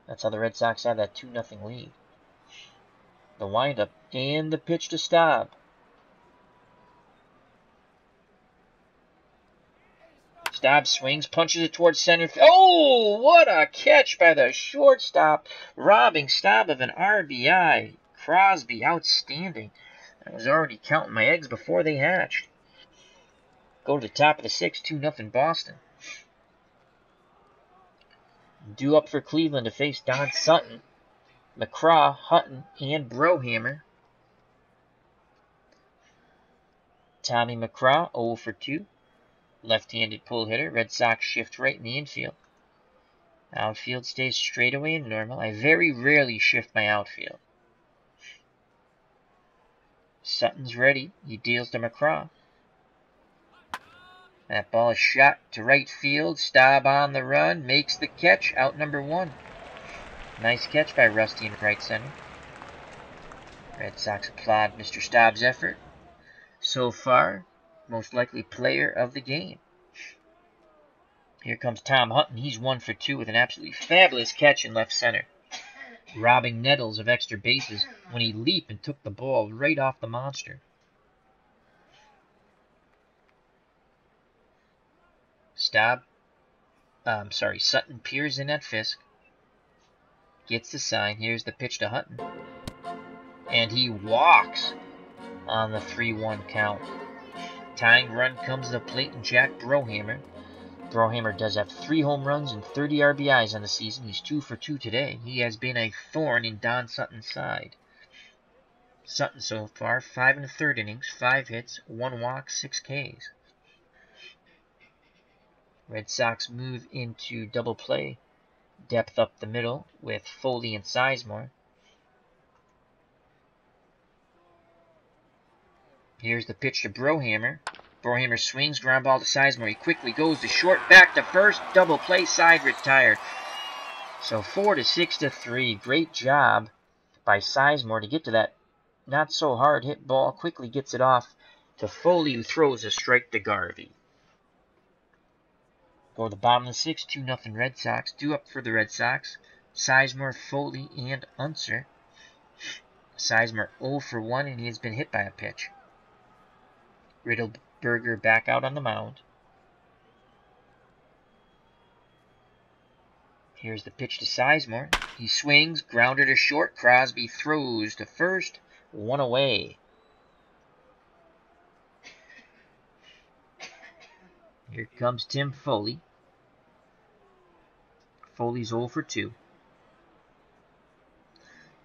That's how the Red Sox have that 2-0 lead. The windup and the pitch to Staub. Staub swings, punches it towards center. Oh, what a catch by the shortstop, robbing Staub of an RBI. Crosby, outstanding. I was already counting my eggs before they hatched. Go to the top of the 6th, 2-0 Boston. Due up for Cleveland to face Don Sutton, McCraw, Hutton, and Brohammer. Tommy McCraw, 0 for 2. Left-handed pull hitter. Red Sox shift right in the infield. Outfield stays straightaway and normal. I very rarely shift my outfield. Sutton's ready. He deals to McCraw. That ball is shot to right field. Staub on the run. Makes the catch. Out number 1. Nice catch by Rusty in right center. Red Sox applaud Mr. Staub's effort. So far, most likely player of the game. Here comes Tom Hutton. He's 1 for 2 with an absolutely fabulous catch in left center, robbing Nettles of extra bases when he leaped and took the ball right off the monster. Sutton peers in at Fisk. Gets the sign. Here's the pitch to Hutton. And he walks on the 3-1 count. Tying run comes to the plate and Jack Brohamer. Brohamer does have 3 home runs and 30 RBIs on the season. He's 2 for 2 today. He has been a thorn in Don Sutton's side. Sutton so far, 5 1/3 innings, 5 hits, 1 walk, 6 Ks. Red Sox move into double play. Depth up the middle with Foley and Sizemore. Here's the pitch to Brohamer. Brohamer swings, ground ball to Sizemore. He quickly goes to short, back to first, double play, side retired. So 4-6-3. Great job by Sizemore to get to that not so hard hit ball. Quickly gets it off to Foley, who throws a strike to Garvey. Go to the bottom of the 6th, 2-0 Red Sox. Due up for the Red Sox, Sizemore, Foley, and Unser. Sizemore 0 for 1, and he has been hit by a pitch. Riddleberger back out on the mound. Here's the pitch to Sizemore. He swings, grounder to short. Crosby throws to first. 1 away. Here comes Tim Foley. Foley's 0 for 2.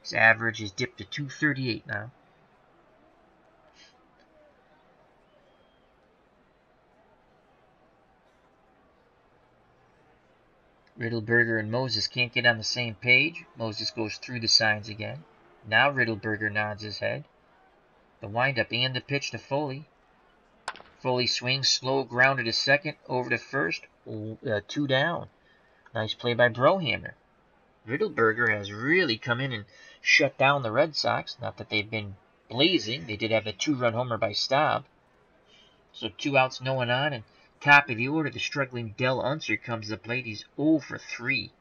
His average is dipped to .238 now. Riddleberger and Moses can't get on the same page. Moses goes through the signs again. Now Riddleberger nods his head. The windup and the pitch to Foley. Foley swings, slow grounder to second, over to first, 2 down. Nice play by Brohamer. Riddleberger has really come in and shut down the Red Sox. Not that they've been blazing. They did have a 2-run homer by Staub. So 2 outs, no one on, and top of the order, the struggling Del Unser comes to the plate. He's 0 for 3.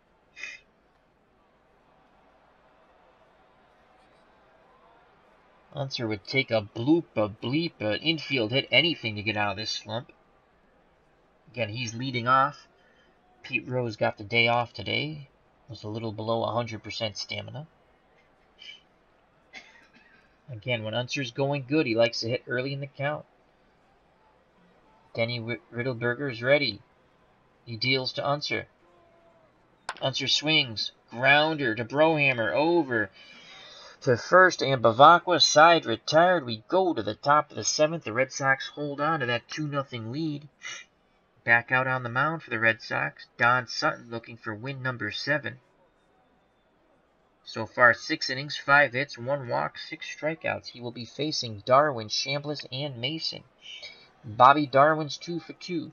Unser would take a bloop, a bleep, an infield hit, anything to get out of this slump. Again, he's leading off. Pete Rose got the day off today. Was a little below 100% stamina. Again, when Unser's going good, he likes to hit early in the count. Denny Riddleberger is ready. He deals to Unser. Unser swings. Grounder to Brohamer. Over to first, and Bavacqua side retired. We go to the top of the 7th. The Red Sox hold on to that 2-0 lead. Back out on the mound for the Red Sox, Don Sutton looking for win number 7. So far, 6 innings, 5 hits, 1 walk, 6 strikeouts. He will be facing Darwin, Chambliss, and Mason. Bobby Darwin's 2 for 2.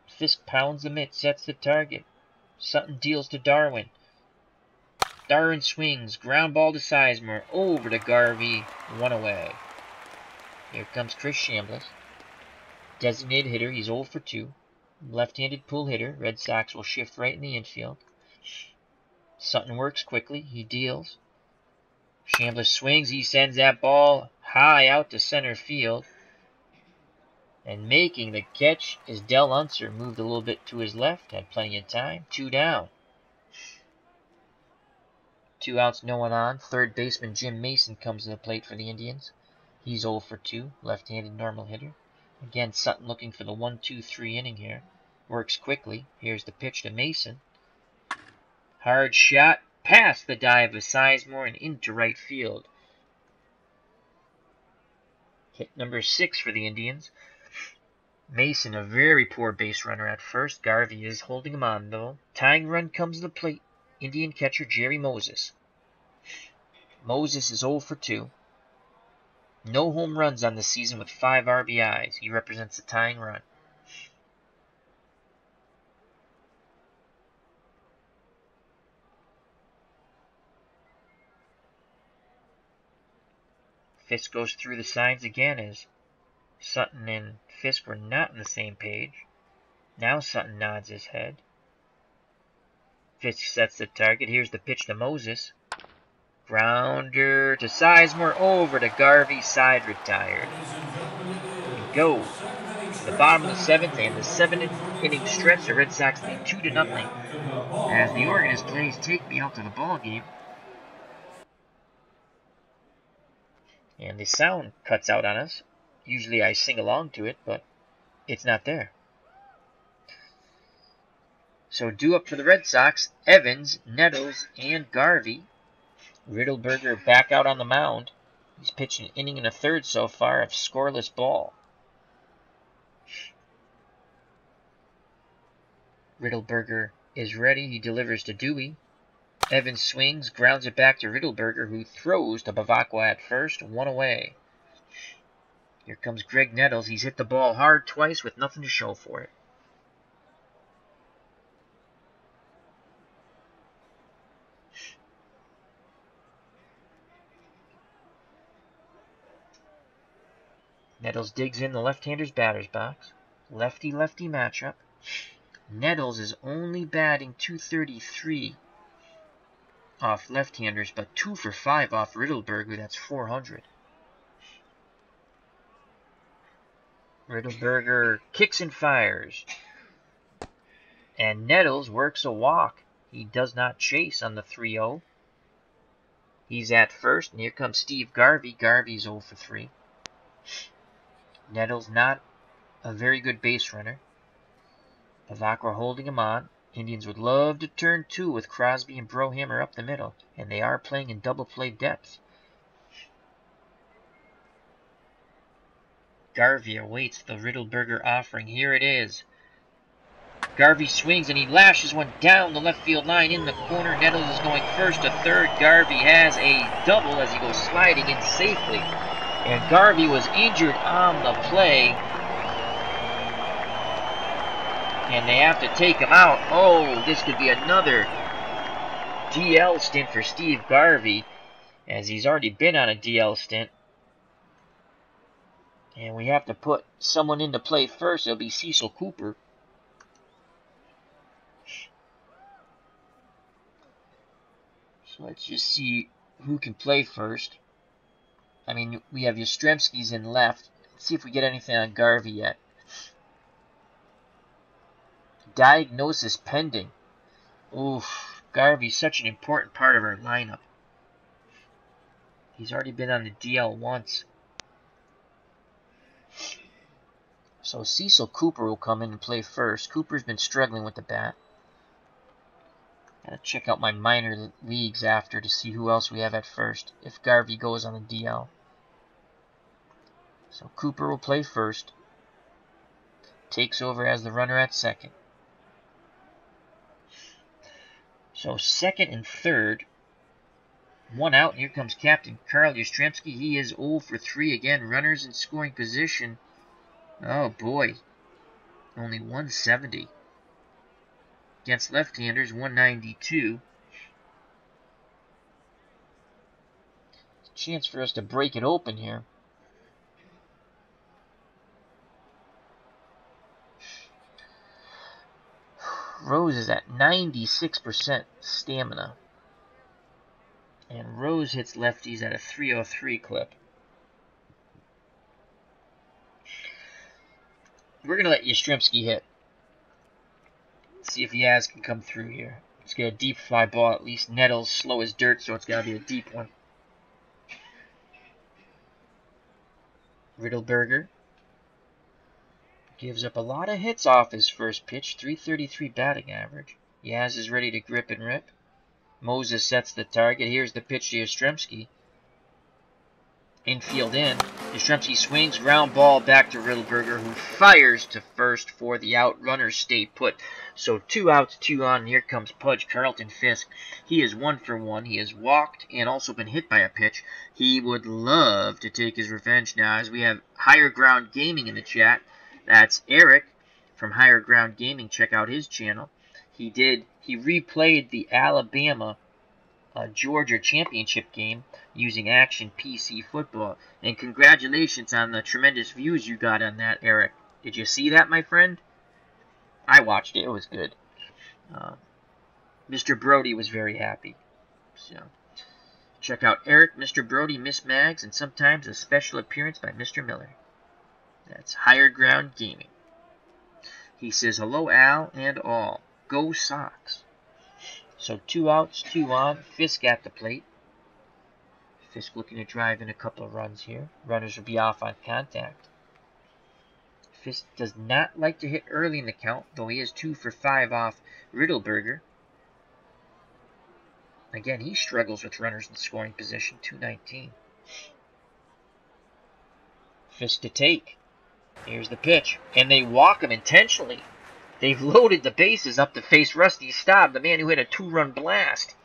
Fisk pounds the mitt, sets the target. Sutton deals to Darwin. Darwin swings, ground ball to Sizemore, over to Garvey, 1 away. Here comes Chris Chambliss. Designated hitter, he's 0 for 2. Left-handed pull hitter, Red Sox will shift right in the infield. Sutton works quickly, he deals. Chambliss swings, he sends that ball high out to center field. And making the catch is Del Unser. Moved a little bit to his left, had plenty of time. 2 down. 2 outs, no one on. Third baseman Jim Mason comes to the plate for the Indians. He's 0 for 2, left-handed normal hitter. Again, Sutton looking for the 1-2-3 inning here. Works quickly. Here's the pitch to Mason. Hard shot, past the dive of Sizemore and into right field. Hit number 6 for the Indians. Mason, a very poor base runner at first. Garvey is holding him on, though. Tying run comes to the plate. Indian catcher Jerry Moses. Moses is 0 for 2. No home runs on the season with 5 RBIs. He represents the tying run. Fisk goes through the signs again as Sutton and Fisk were not on the same page. Now Sutton nods his head. Fisk sets the target. Here's the pitch to Moses. Grounder to Sizemore, over to Garvey, side retired. We go to the bottom of the 7th and the 7th-inning stretch. The Red Sox lead 2-0 as the organist plays "Take Me Out to the Ball Game." And the sound cuts out on us. Usually I sing along to it, but it's not there. So due up for the Red Sox, Evans, Nettles, and Garvey. Riddleberger back out on the mound. He's pitched an inning and a third so far of scoreless ball. Riddleberger is ready. He delivers to Dewey. Evans swings, grounds it back to Riddleberger, who throws to Bavacqua at first, 1 away. Here comes Greg Nettles. He's hit the ball hard twice with nothing to show for it. Nettles digs in the left-hander's batter's box. Lefty-lefty matchup. Nettles is only batting .233 off left-handers, but 2 for 5 off Riddleberger. That's .400. Riddleberger kicks and fires. And Nettles works a walk. He does not chase on the 3-0. He's at first, and here comes Steve Garvey. Garvey's 0 for 3. Nettles not a very good base runner. Bavacqua holding him on. Indians would love to turn 2 with Crosby and Brohammer up the middle, and they are playing in double play depth. Garvey awaits the Riddleberger offering. Here it is. Garvey swings and he lashes one down the left field line in the corner. Nettles is going first to third. Garvey has a double as he goes sliding in safely. And Garvey was injured on the play. And they have to take him out. Oh, this could be another DL stint for Steve Garvey, as he's already been on a DL stint. And we have to put someone into play first. It'll be Cecil Cooper. So let's just see who can play first. I mean, we have Yastrzemski's in left. Let's see if we get anything on Garvey yet. Diagnosis pending. Oof, Garvey's such an important part of our lineup. He's already been on the DL once. So Cecil Cooper will come in and play first. Cooper's been struggling with the bat. Gotta check out my minor leagues after to see who else we have at first, if Garvey goes on the DL. So Cooper will play first. Takes over as the runner at second. So second and third. 1 out, and here comes Captain Carl Yastrzemski. He is 0 for 3 again. Runners in scoring position. Oh boy. Only 170. Against left-handers, 192. Chance for us to break it open here. Rose is at 96% stamina. And Rose hits lefties at a 303 clip. We're going to let Yastrzemski hit. See if Yaz can come through here. Let's get a deep fly ball at least. Nettles slow as dirt, so it's got to be a deep one. Riddleberger gives up a lot of hits off his first pitch. 333 batting average. Yaz is ready to grip and rip. Moses sets the target. Here's the pitch to Yastrzemski. Infield in. Yastrzemski swings, ground ball back to Riddleberger, who fires to first for the out. Runners stay put. So 2 outs, 2 on, and here comes Pudge Carlton Fisk. He is 1 for 1. He has walked and also been hit by a pitch. He would love to take his revenge now, as we have Higher Ground Gaming in the chat. That's Eric from Higher Ground Gaming. Check out his channel. He replayed the Alabama Georgia championship game using Action PC Football. And congratulations on the tremendous views you got on that, Eric. Did you see that, my friend? I watched it. It was good. Mr. Brody was very happy. So, check out Eric, Mr. Brody, Miss Mags, and sometimes a special appearance by Mr. Miller. That's Higher Ground Gaming. He says, hello, Al and all. Go Sox. So 2 outs, 2 on. Fisk at the plate. Fisk looking to drive in a couple of runs here. Runners will be off on contact. Fisk does not like to hit early in the count, though he is 2 for 5 off Riddleberger. Again, he struggles with runners in scoring position, 219. Fisk to take. Here's the pitch. And they walk him intentionally. They've loaded the bases up to face Rusty Staub, the man who hit a 2-run blast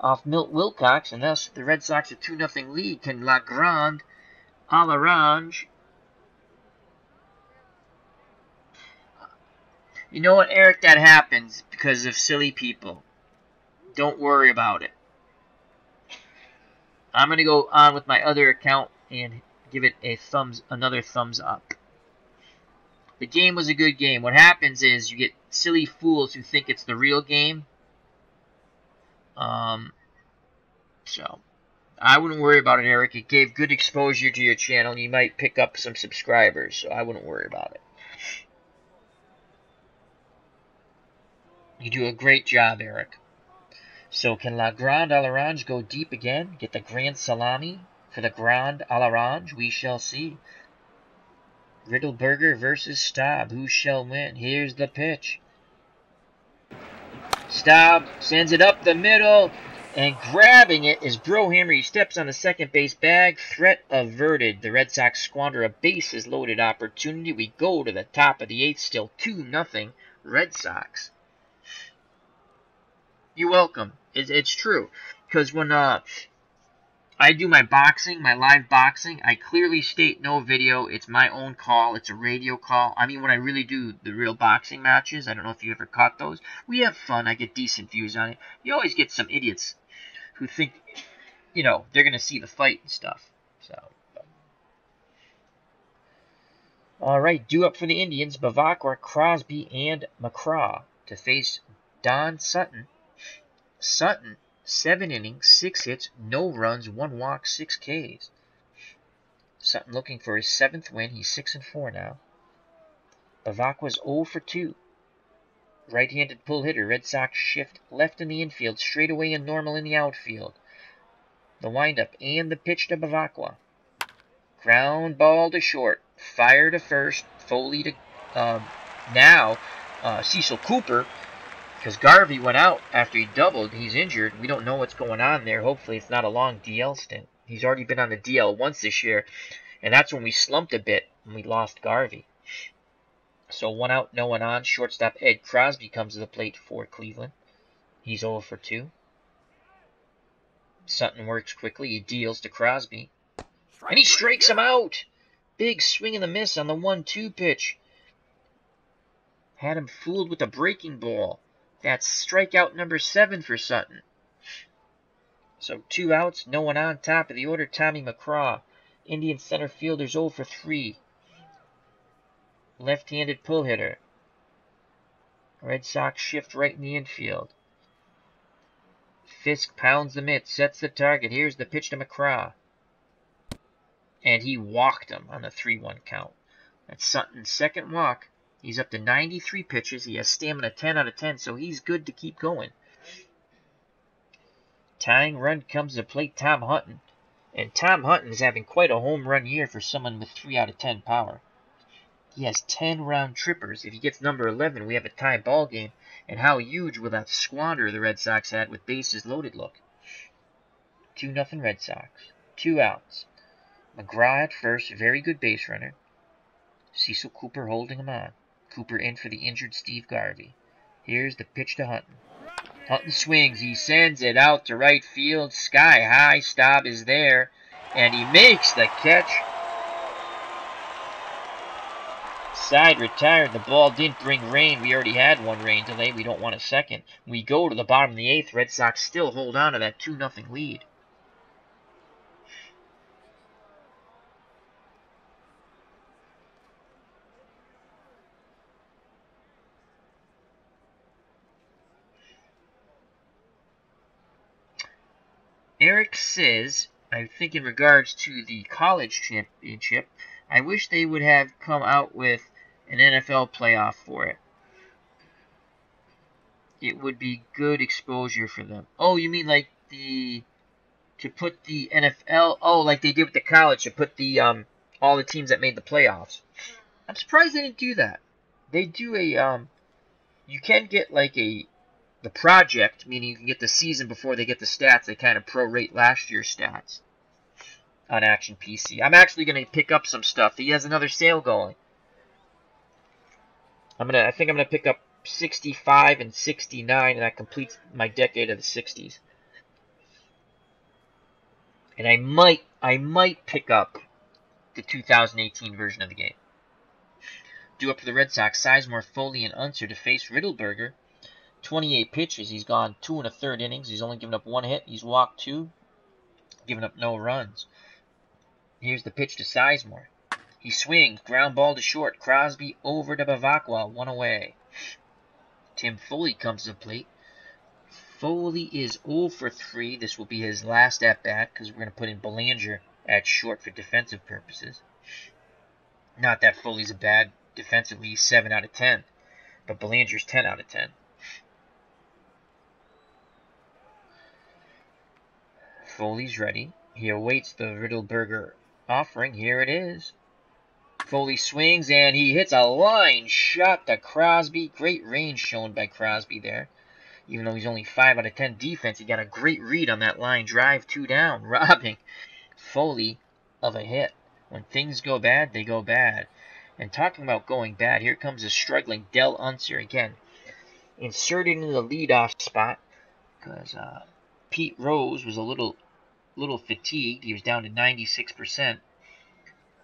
off Milt Wilcox, and thus the Red Sox a 2-0 lead. Can Legrand à l'orange. You know what, Eric? That happens because of silly people. Don't worry about it. I'm going to go on with my other account and give it another thumbs up. The game was a good game. What happens is you get silly fools who think it's the real game. So, I wouldn't worry about it, Eric. It gave good exposure to your channel, and you might pick up some subscribers, so I wouldn't worry about it. You do a great job, Eric. So, can La Grande à l'Orange go deep again? Get the grand salami for the Grande à l'Orange? We shall see. Riddleberger versus Staub. Who shall win? Here's the pitch. Staub sends it up the middle, and grabbing it is Brohammer. He steps on the second base bag. Threat averted. The Red Sox squander a bases-loaded opportunity. We go to the top of the 8th, still 2-0 Red Sox. You're welcome. It's true. Because when I do my boxing, my live boxing, I clearly state no video. It's my own call. It's a radio call. I mean, when I really do the real boxing matches, I don't know if you ever caught those. We have fun. I get decent views on it. You always get some idiots who think, you know, they're going to see the fight and stuff. So, all right, due up for the Indians, Bavacqua, Crosby, and McCraw to face Don Sutton. Sutton, 7 innings, 6 hits, no runs, 1 walk, 6 Ks. Sutton looking for his 7th win. He's 6-4 now. Bavacqua's 0 for 2. Right-handed pull hitter. Red Sox shift left in the infield, straight away and normal in the outfield. The windup and the pitch to Bavacqua. Ground ball to short. Fire to first. Foley to Cecil Cooper. Because Garvey went out after he doubled. He's injured. We don't know what's going on there. Hopefully it's not a long DL stint. He's already been on the DL once this year. And that's when we slumped a bit when we lost Garvey. So 1 out, no one on. Shortstop Ed Crosby comes to the plate for Cleveland. He's 0 for 2. Sutton works quickly. He deals to Crosby. And he strikes him out. Big swing and a miss on the 1-2 pitch. Had him fooled with a breaking ball. That's strikeout number 7 for Sutton. So 2 outs, no one on. Top of the order, Tommy McCraw. Indian center fielder's 0 for 3. Left-handed pull hitter. Red Sox shift right in the infield. Fisk pounds the mitt, sets the target. Here's the pitch to McCraw. And he walked him on the 3-1 count. That's Sutton's 2nd walk. He's up to 93 pitches. He has stamina 10 out of 10, so he's good to keep going. Tying run comes to plate Tom Hutton. And Tom Hutton is having quite a home run year for someone with 3 out of 10 power. He has 10 round trippers. If he gets number 11, we have a tie ball game. And how huge will that squander the Red Sox had with bases loaded look? 2-0 Red Sox. 2 outs. McGraw at first, very good base runner. Cecil Cooper holding him on. Cooper in for the injured Steve Garvey. Here's the pitch to Hutton. Hutton swings. He sends it out to right field. Sky high. Staub is there. And he makes the catch. Side retired. The ball didn't bring rain. We already had one rain delay. We don't want a second. We go to the bottom of the 8th. Red Sox still hold on to that 2-0 lead. Eric says, I think in regards to the college championship, I wish they would have come out with an NFL playoff for it. It would be good exposure for them. Oh, you mean like to put the NFL, oh, like they did with the college, to put the all the teams that made the playoffs. I'm surprised they didn't do that. They do you can get like the project, meaning you can get the season before they get the stats. They kind of prorate last year's stats on Action PC. I'm actually going to pick up some stuff. He has another sale going. I think I'm going to pick up 65 and 69, and that completes my decade of the 60s. And I might pick up the 2018 version of the game. Due up for the Red Sox, Sizemore, Foley, and Unser to face Riddleberger. 28 pitches. He's gone 2 1/3 innings. He's only given up 1 hit. He's walked 2, given up no runs. Here's the pitch to Sizemore. He swings. Ground ball to short. Crosby over to Bavacqua. 1 away. Tim Foley comes to the plate. Foley is 0 for 3. This will be his last at-bat because we're going to put in Belanger at short for defensive purposes. Not that Foley's a bad defensively. He's 7 out of 10. But Belanger's 10 out of 10. Foley's ready. He awaits the Riddleberger offering. Here it is. Foley swings, and he hits a line shot to Crosby. Great range shown by Crosby there. Even though he's only 5 out of 10 defense, he got a great read on that line drive, 2 down, robbing Foley of a hit. When things go bad, they go bad. And talking about going bad, here comes a struggling Del Unser again. Inserted into the leadoff spot because Pete Rose was a little fatigued. He was down to 96%.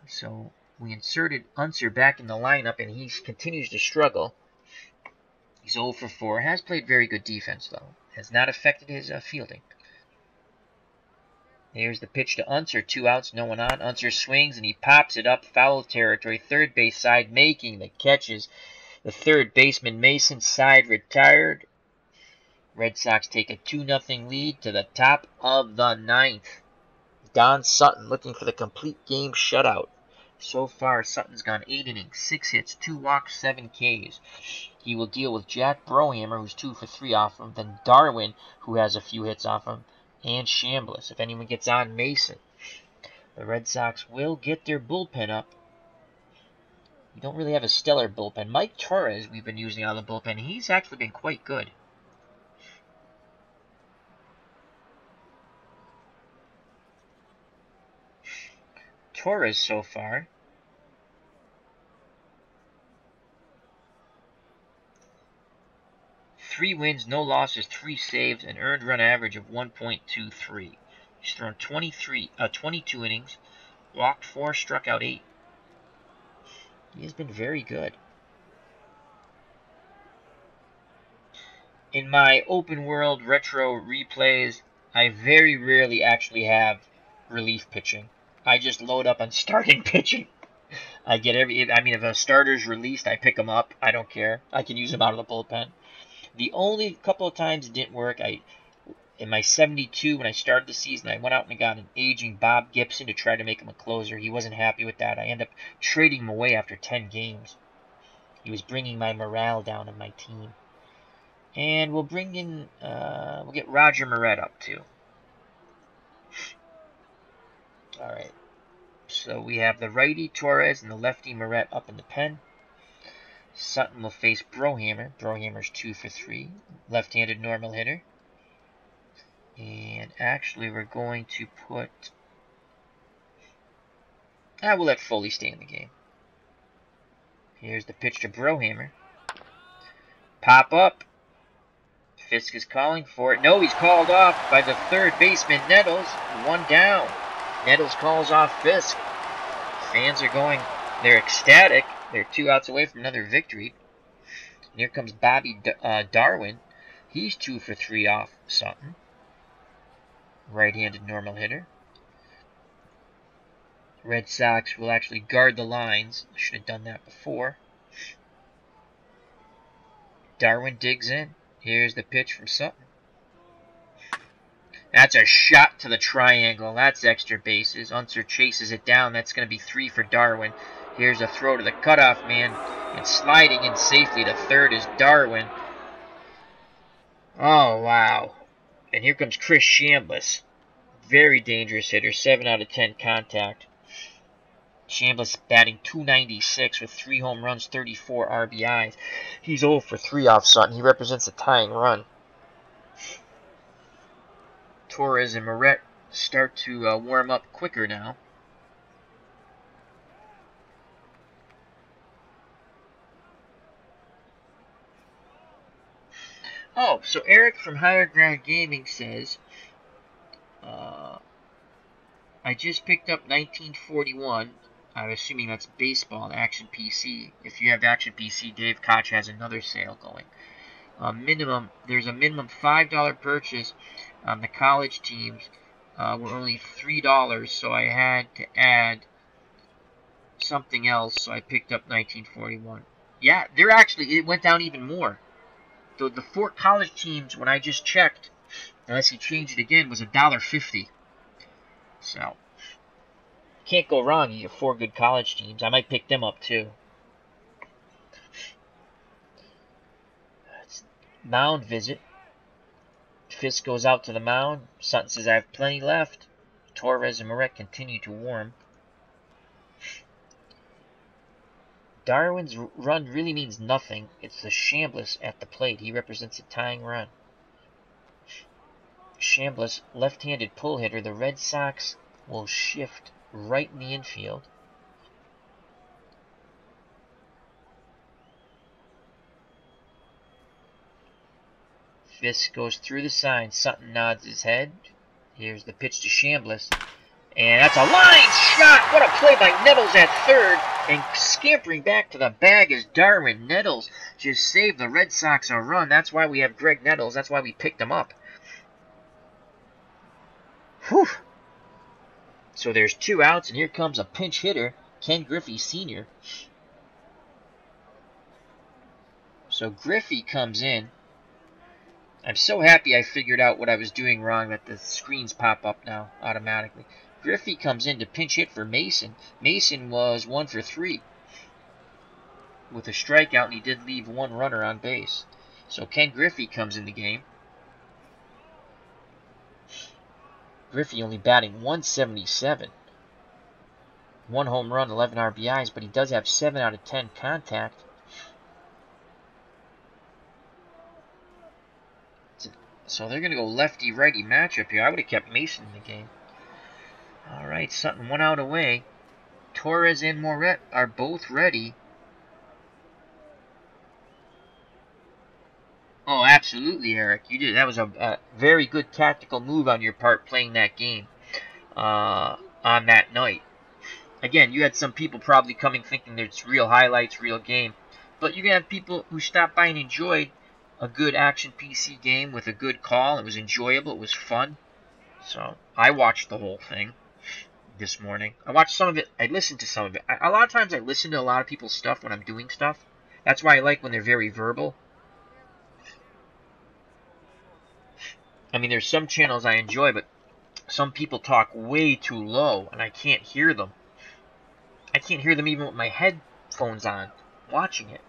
So we inserted Unser back in the lineup, and he continues to struggle. He's 0 for 4. Has played very good defense, though. Has not affected his fielding. Here's the pitch to Unser. 2 outs, no one on. Unser swings, and he pops it up. Foul territory. Third base side making the catches. The third baseman, Mason, side retired. Red Sox take a 2-0 lead to the top of the 9th. Don Sutton looking for the complete game shutout. So far, Sutton's gone 8 innings, 6 hits, 2 walks, 7 Ks. He will deal with Jack Brohammer, who's 2 for 3 off him, then Darwin, who has a few hits off him, and Chambliss. If anyone gets on, Mason. The Red Sox will get their bullpen up. We don't really have a stellar bullpen. Mike Torres, we've been using out of the bullpen. He's actually been quite good. Torres so far. Three wins, no losses, 3 saves, an earned run average of 1.23. He's thrown 22 innings, walked 4, struck out 8. He has been very good. In my open world retro replays, I very rarely actually have relief pitching. I just load up on starting pitching. If a starter's released, I pick them up. I don't care. I can use them out of the bullpen. The only couple of times it didn't work, in my 72, when I started the season, I went out and I got an aging Bob Gibson to try to make him a closer. He wasn't happy with that. I ended up trading him away after 10 games. He was bringing my morale down in my team. And we'll bring in, we'll get Roger Moret up too. Alright. So we have the righty Torres and the lefty Moret up in the pen. Sutton will face Brohammer. Brohammer's 2 for 3. Left-handed normal hitter. And actually we're going to put I will let Foley stay in the game. Here's the pitch to Brohammer. Pop up. Fisk is calling for it. No, he's called off by the third baseman, Nettles. One down. Nettles calls off Fisk. Fans are going, they're ecstatic. They're 2 outs away from another victory. And here comes Bobby Darwin. He's 2 for 3 off Sutton. Right-handed normal hitter. Red Sox will actually guard the lines. Should have done that before. Darwin digs in. Here's the pitch from Sutton. That's a shot to the triangle. That's extra bases. Unser chases it down. That's going to be 3 for Darwin. Here's a throw to the cutoff man. And sliding in safely to third is Darwin. Oh, wow. And here comes Chris Chambliss. Very dangerous hitter. 7 out of 10 contact. Chambliss batting .296 with 3 home runs, 34 RBIs. He's 0 for 3 off Sutton. He represents a tying run. Torres and Moret start to warm up quicker now. Oh, so Eric from Higher Ground Gaming says, I just picked up 1941. I'm assuming that's baseball, Action PC. If you have Action PC, Dave Koch has another sale going. There's a minimum $5 purchase on the college teams. Were only $3, so I had to add something else, so I picked up 1941. Yeah, they're actually, it went down even more. The 4 college teams, when I just checked, unless he changed it again, was $1.50. So, can't go wrong. You get 4 good college teams. I might pick them up too. Mound visit. Fisk goes out to the mound. Sutton says, I have plenty left. Torres and Moret continue to warm. Darwin's run really means nothing. It's the Chambliss at the plate. He represents a tying run. Chambliss, left-handed pull hitter. The Red Sox will shift right in the infield. Fisk goes through the sign. Sutton nods his head. Here's the pitch to Chambliss. And that's a line shot! What a play by Nettles at third. And scampering back to the bag is Darwin. Nettles just saved the Red Sox a run. That's why we have Greg Nettles. That's why we picked him up. Whew. So there's 2 outs, and here comes a pinch hitter, Ken Griffey Sr. So Griffey comes in. I'm so happy I figured out what I was doing wrong that the screens pop up now automatically. Griffey comes in to pinch hit for Mason. Mason was 1 for 3 with a strikeout, and he did leave 1 runner on base. So Ken Griffey comes in the game. Griffey only batting .177. 1 home run, 11 RBIs, but he does have 7 out of 10 contact. So they're going to go lefty-righty matchup here. I would have kept Mason in the game. All right, Sutton 1 out away. Torres and Moret are both ready. Oh, absolutely, Eric. You did. That was a very good tactical move on your part playing that game on that night. Again, you had some people probably coming thinking there's real highlights, real game. But you can have people who stopped by and enjoyed a good Action PC game with a good call. It was enjoyable. It was fun. So I watched the whole thing this morning. I watched some of it. I listened to some of it. A lot of times I listen to a lot of people's stuff when I'm doing stuff. That's why I like when they're very verbal. I mean, there's some channels I enjoy, but some people talk way too low, and I can't hear them. I can't hear them even with my headphones on, watching it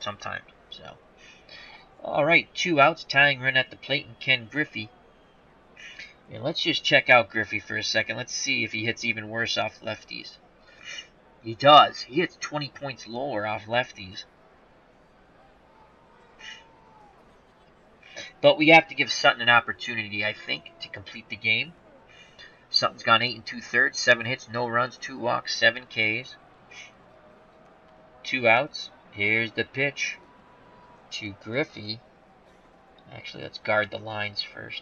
sometimes. So, all right, 2 outs, tying run at the plate, and Ken Griffey. And let's just check out Griffey for a second. Let's see if he hits even worse off lefties. He does. He hits 20 points lower off lefties. But we have to give Sutton an opportunity, I think, to complete the game. Sutton's gone 8 2/3, 7 hits, no runs, 2 walks, 7 Ks. 2 outs. Here's the pitch to Griffey. Actually, let's guard the lines first.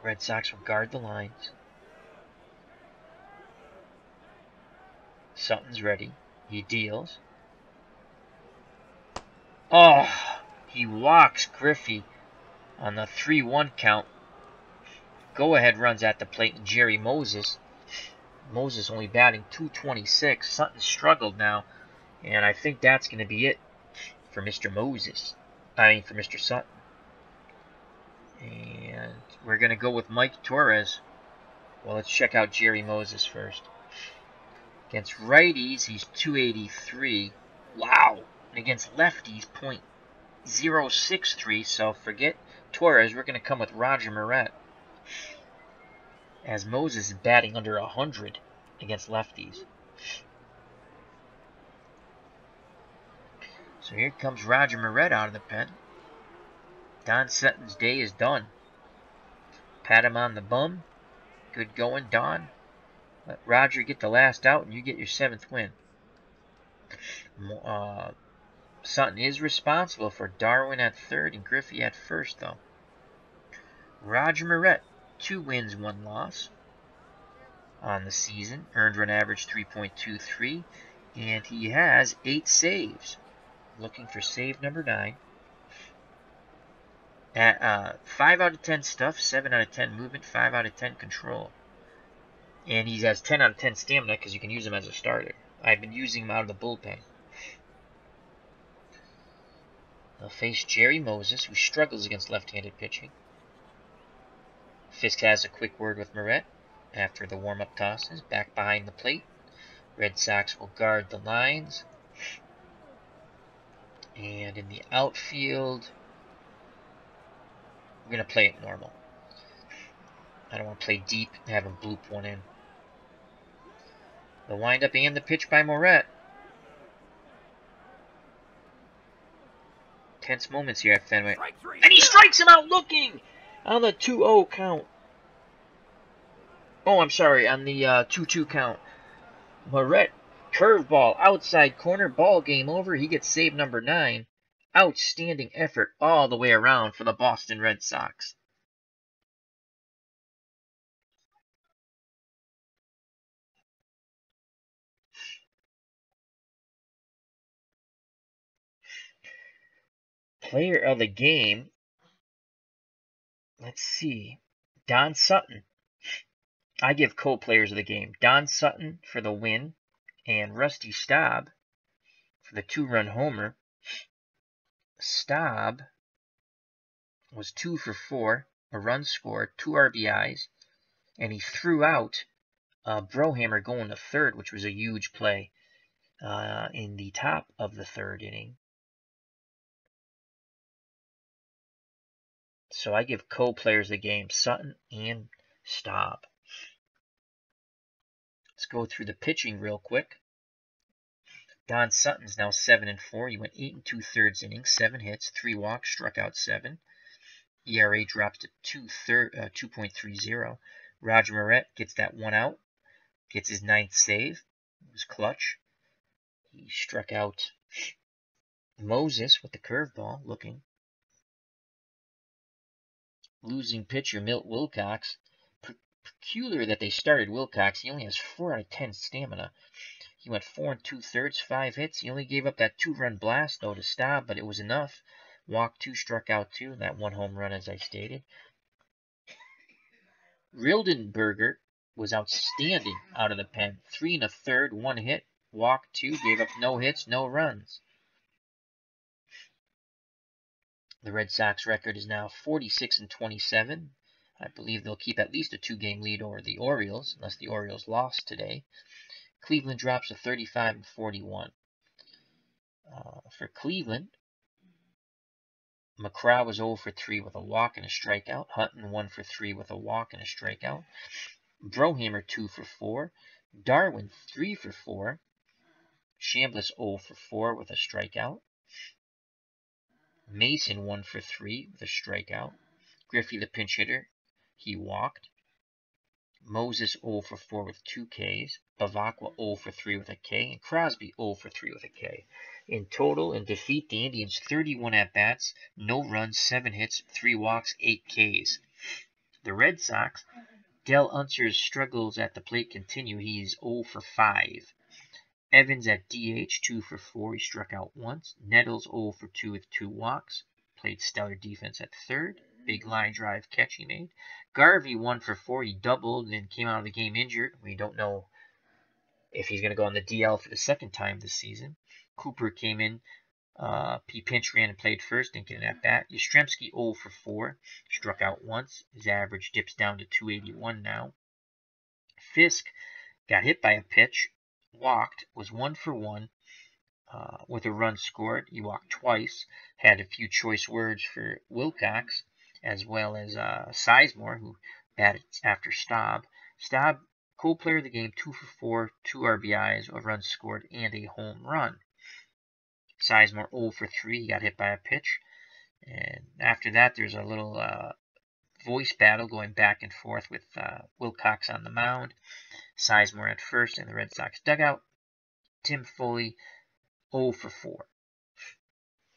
Red Sox will guard the lines. Sutton's ready. He deals. Oh, he walks Griffey on the 3-1 count. Go-ahead runs at the plate, and Jerry Moses. Moses only batting .226. Sutton struggled now, and I think that's going to be it for Mr. Moses. For Mr. Sutton. And we're going to go with Mike Torres. Well, let's check out Jerry Moses first. Against righties, he's .283. Wow. And against lefties, .063. So forget Torres. We're going to come with Roger Moret. As Moses is batting under 100 against lefties. So here comes Roger Moret out of the pen. Don Sutton's day is done. Pat him on the bum. Good going, Don. Let Roger get the last out, and you get your 7th win. Sutton is responsible for Darwin at 3rd and Griffey at 1st, though. Roger Moret, 2 wins, 1 loss on the season. Earned run average 3.23, and he has 8 saves. Looking for save number 9. At 5 out of 10 stuff, 7 out of 10 movement, 5 out of 10 control. And he has 10 out of 10 stamina because you can use him as a starter. I've been using him out of the bullpen. They'll face Jerry Moses, who struggles against left-handed pitching. Fisk has a quick word with Moret after the warm-up tosses. Back behind the plate. Red Sox will guard the lines. And in the outfield, we're going to play it normal. I don't want to play deep and have him bloop one in. The windup and the pitch by Moret. Tense moments here at Fenway. And he strikes him out looking on the 2-0 count. Oh, I'm sorry, on the 2-2 count. Moret, curveball, outside corner, ball game over. He gets save number 9. Outstanding effort all the way around for the Boston Red Sox. Player of the game. Let's see. Don Sutton. I give co-players of the game. Don Sutton for the win, and Rusty Staub for the 2-run homer. Staub was 2 for 4, a run scored, 2 RBIs, and he threw out Brohammer going to 3rd, which was a huge play in the top of the 3rd inning. So I give co-players of the game, Sutton and Staub. Let's go through the pitching real quick. Don Sutton's now 7 4. He went 8 2/3 innings, 7 hits, 3 walks, struck out 7. ERA drops to 2.30. Roger Moret gets that 1 out, gets his 9th save. It was clutch. He struck out Moses with the curveball, looking. Losing pitcher Milt Wilcox. Peculiar that they started Wilcox. He only has 4 out of 10 stamina. He went 4 2/3, 5 hits. He only gave up that 2-run blast, though, to Staub, but it was enough. Walked 2, struck out 2, that 1 home run, as I stated. Rildenberger was outstanding out of the pen. 3 1/3, 1 hit. Walked 2, gave up no hits, no runs. The Red Sox record is now 46-27. I believe they'll keep at least a 2-game lead over the Orioles, unless the Orioles lost today. Cleveland drops to 35-41. For Cleveland, McCraw was 0 for 3 with a walk and a strikeout. Hutton 1 for 3 with a walk and a strikeout. Brohammer 2 for 4. Darwin 3 for 4. Chambliss 0 for 4 with a strikeout. Mason 1 for 3 with a strikeout. Griffey, the pinch hitter, he walked. Moses 0 for 4 with 2 Ks. Bavacqua 0 for 3 with a K. And Crosby 0 for 3 with a K. In total, in defeat, the Indians 31 at-bats, no runs, 7 hits, 3 walks, 8 Ks. The Red Sox, Del Unser's struggles at the plate continue. He's 0 for 5. Evans at DH, 2 for 4. He struck out once. Nettles 0 for 2 with 2 walks. Played stellar defense at third. Big line drive catch he made. Garvey 1 for 4. He doubled and came out of the game injured. We don't know if he's going to go on the DL for the second time this season. Cooper came in. He pinch ran and played first, didn't get an at-bat. Yastrzemski 0 for 4, struck out once. His average dips down to 281 now. Fisk got hit by a pitch, walked, was 1 for 1 with a run scored. He walked twice, had a few choice words for Wilcox, as well as Sizemore, who batted after Staub. Staub, co-player of the game, 2 for 4, 2 RBIs, a run scored, and a home run. Sizemore 0 for 3. He got hit by a pitch. And after that, there's a little voice battle going back and forth with Wilcox on the mound, Sizemore at first in the Red Sox dugout. Tim Foley 0 for 4.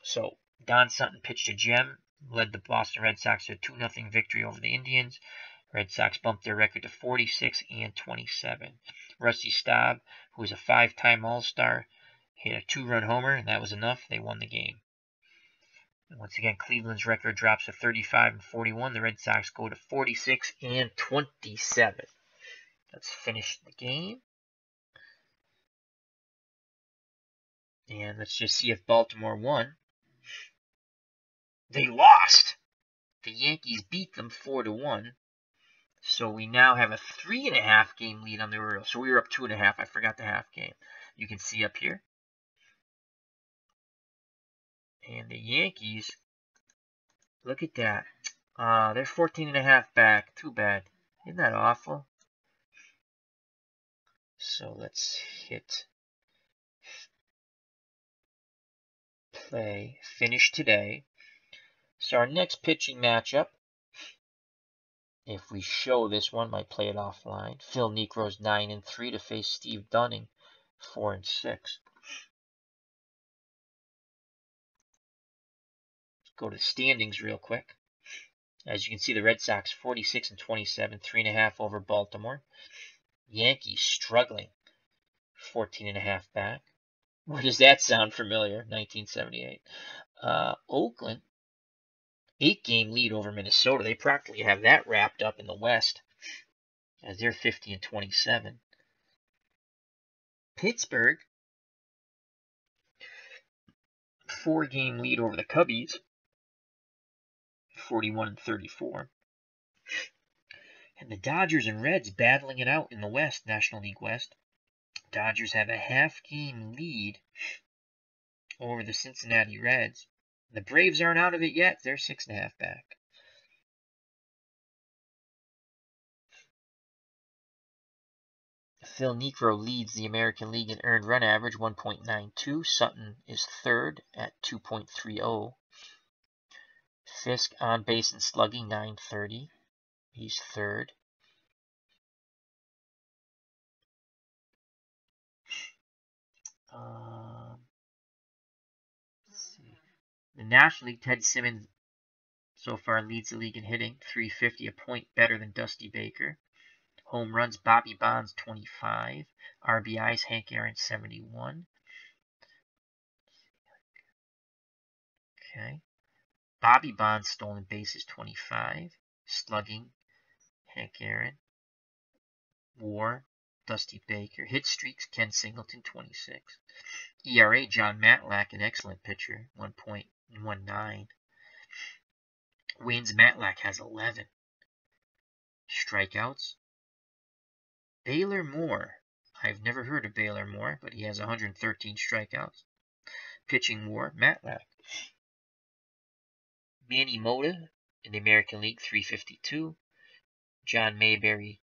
So Don Sutton pitched a gem, led the Boston Red Sox to a 2-0 victory over the Indians. Red Sox bumped their record to 46 and 27. Rusty Staub, who was a 5-time All-Star, hit a 2-run homer, and that was enough. They won the game. And once again, Cleveland's record drops to 35 and 41. The Red Sox go to 46 and 27. Let's finish the game. And let's just see if Baltimore won. They lost. The Yankees beat them 4-1. So we now have a 3.5 game lead on the Orioles. So we were up 2.5. I forgot the half game. You can see up here. And the Yankees, look at that. They're 14.5 back. Too bad. Isn't that awful? So let's hit play. Finish today. So our next pitching matchup, if we show this one, might play it offline. Phil Niekro's 9-3 to face Steve Dunning, 4-6. Go to standings real quick. As you can see, the Red Sox 46 and 27, 3.5 over Baltimore. Yankees struggling, 14.5 back. Where does that sound familiar? 1978. Oakland, 8-game lead over Minnesota. They practically have that wrapped up in the West, as they're 50 and 27. Pittsburgh, 4-game lead over the Cubbies, 41 and 34. And the Dodgers and Reds battling it out in the West, National League West. Dodgers have a half-game lead over the Cincinnati Reds. The Braves aren't out of it yet. They're 6.5 back. Phil Niekro leads the American League in earned run average, 1.92. Sutton is third at 2.30. Fisk on base and slugging, 930. He's third. Let's see. The National League, Ted Simmons so far leads the league in hitting, 350, a point better than Dusty Baker. Home runs, Bobby Bonds, 25. RBIs, Hank Aaron, 71. Okay. Bobby Bonds, stolen bases, 25. Slugging, Hank Aaron. WAR, Dusty Baker. Hit streaks, Ken Singleton, 26. ERA, John Matlack, an excellent pitcher, 1.19. Wins, Matlack has 11. Strikeouts, Baylor Moore. I've never heard of Baylor Moore, but he has 113 strikeouts. Pitching WAR, Matlack. Manny Mota in the American League, 352. John Mayberry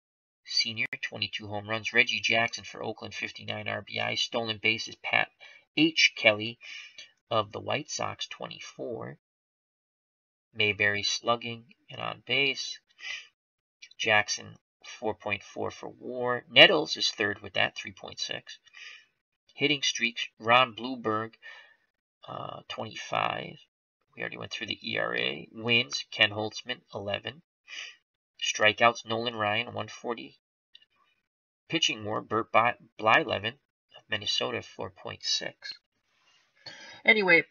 Sr., 22 home runs. Reggie Jackson for Oakland, 59 RBIs. Stolen bases, Pat H. Kelly of the White Sox, 24. Mayberry slugging and on base. Jackson 4.4 for WAR. Nettles is third with that, 3.6. Hitting streaks, Ron Blueberg, 25. We already went through the ERA. Wins, Ken Holtzman, 11. Strikeouts, Nolan Ryan, 140. Pitching WAR, Bert Blyleven of Minnesota, 4.6. Anyway,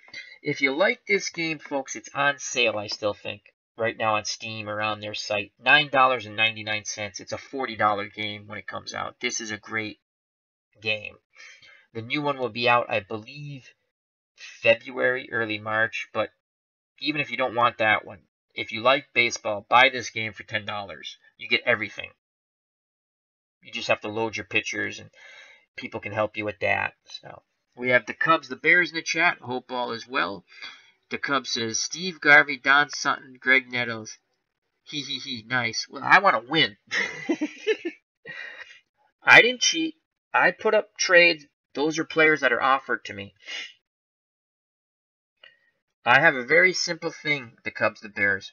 if you like this game, folks, it's on sale, I still think, right now on Steam or on their site. $9.99. It's a $40 game when it comes out. This is a great game. The new one will be out, I believe, February, early March, but even if you don't want that one, if you like baseball, buy this game for $10. You get everything. You just have to load your pictures, and people can help you with that. So we have the Cubs, the Bears in the chat. Hope all is well. The Cubs says, Steve Garvey, Don Sutton, Greg Nettles. He, nice. Well, I want to win. I didn't cheat. I put up trades. Those are players that are offered to me. I have a very simple thing, the Cubs, the Bears.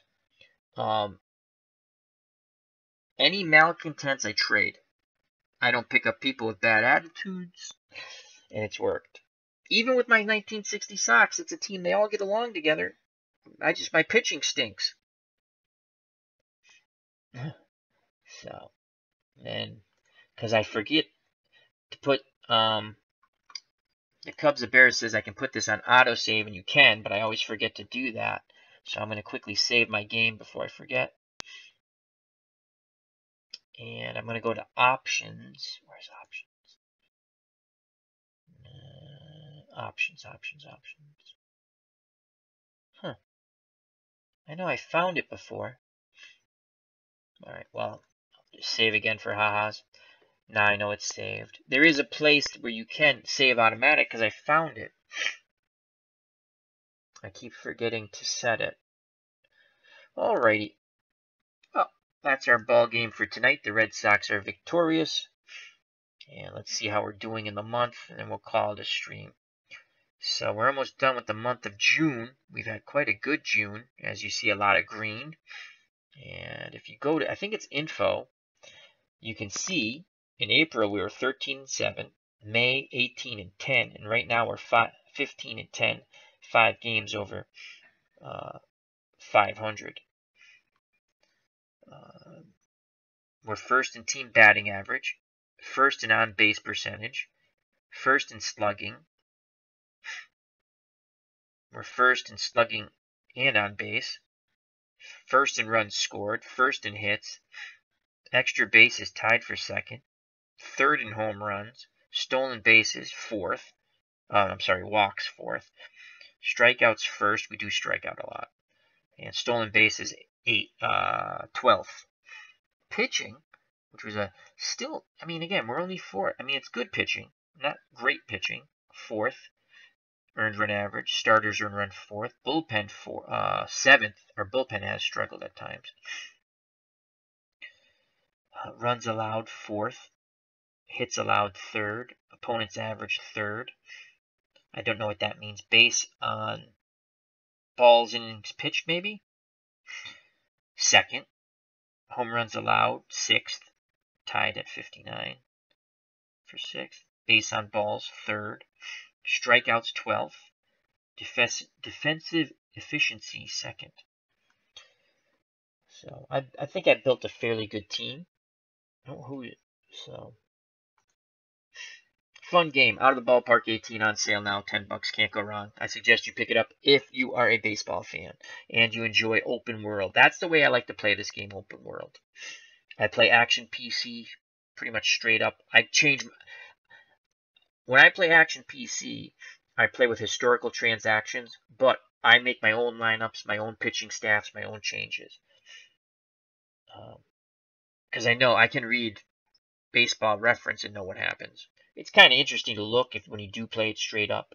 Any malcontents I trade. I don't pick up people with bad attitudes, and it's worked. Even with my 1960 Sox, it's a team. They all get along together. My pitching stinks. So, and because I forget to put, the Cubs, the Bears says I can put this on autosave, and you can, but I always forget to do that. So I'm going to quickly save my game before I forget. And I'm going to go to options. Where's options? Options. Huh. I know I found it before. Alright, well, I'll just save again for ha-has. Now I know it's saved. There is a place where you can save automatic because I found it. I keep forgetting to set it. Alrighty. Well, that's our ball game for tonight. The Red Sox are victorious. And let's see how we're doing in the month, and then we'll call it a stream. So we're almost done with the month of June. We've had quite a good June, as you see a lot of green. And if you go to, I think it's info, you can see in April we were 13-7, May 18-10, and right now we're 15-10, 5 games over 500. We're first in team batting average, first in on-base percentage, first in slugging. We're first in slugging and on base, first in runs scored, first in hits, extra bases tied for second, third in home runs, stolen bases fourth, walks fourth, strikeouts first. We do strike out a lot, and stolen bases 12th. Pitching, which was again, we're only fourth. It's good pitching, not great pitching. Fourth. Earned run average. Starters earned run fourth. Bullpen 7th. Our bullpen has struggled at times. Runs allowed fourth. Hits allowed third. Opponents average third. I don't know what that means. Base on balls innings pitched, maybe. Second. Home runs allowed 6th. Tied at 59 for 6th. Base on balls third. Strikeouts 12th. Defensive efficiency 2nd. So I think I built a fairly good team. Fun game. Out of the Ballpark 18 on sale now. $10. Can't go wrong. I suggest you pick it up if you are a baseball fan and you enjoy open world. That's the way I like to play this game, open world. I play action PC pretty much straight up. When I play action PC, I play with historical transactions, but I make my own lineups, my own pitching staffs, my own changes. Because I know I can read baseball reference and know what happens. It's kind of interesting to look when you do play it straight up.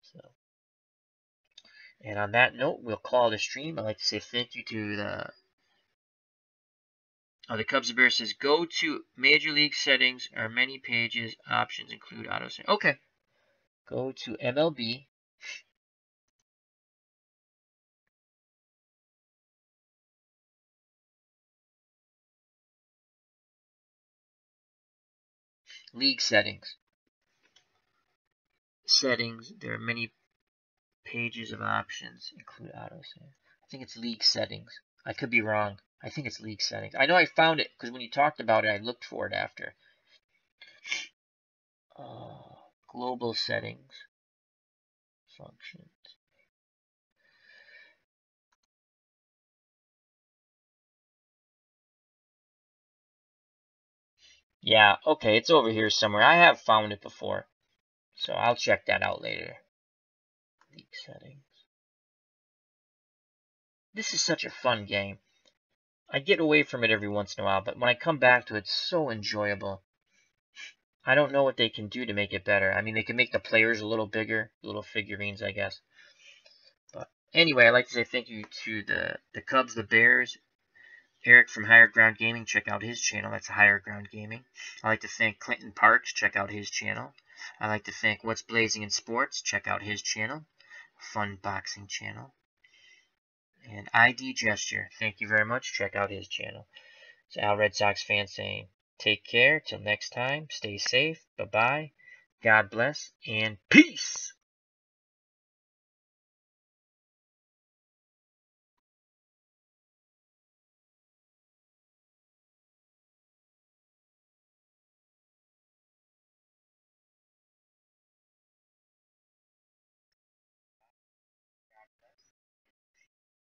So, and on that note, we'll call it a stream. I'd like to say thank you to the Cubs and Bears says, go to Major League settings. Our many pages options include auto save. Okay. Go to MLB. League settings. Settings. There are many pages of options. Include autosave. I think it's league settings. I could be wrong. I think it's league settings. I know I found it because when you talked about it, I looked for it after. Global settings. Functions. Yeah, okay, it's over here somewhere. I have found it before. So I'll check that out later. League settings. This is such a fun game. I get away from it every once in a while, but when I come back to it, it's so enjoyable. I don't know what they can do to make it better. I mean, they can make the players a little bigger, little figurines, I guess. But anyway, I'd like to say thank you to the Cubs, the Bears, Eric from Higher Ground Gaming. Check out his channel. That's Higher Ground Gaming. I'd like to thank Clinton Parks. Check out his channel. I'd like to thank What's Blazing in Sports. Check out his channel. Fun Boxing channel. And ID Gesture. Thank you very much. Check out his channel. It's Al Red Sox fan saying, take care. Till next time. Stay safe. Bye-bye. God bless. And peace.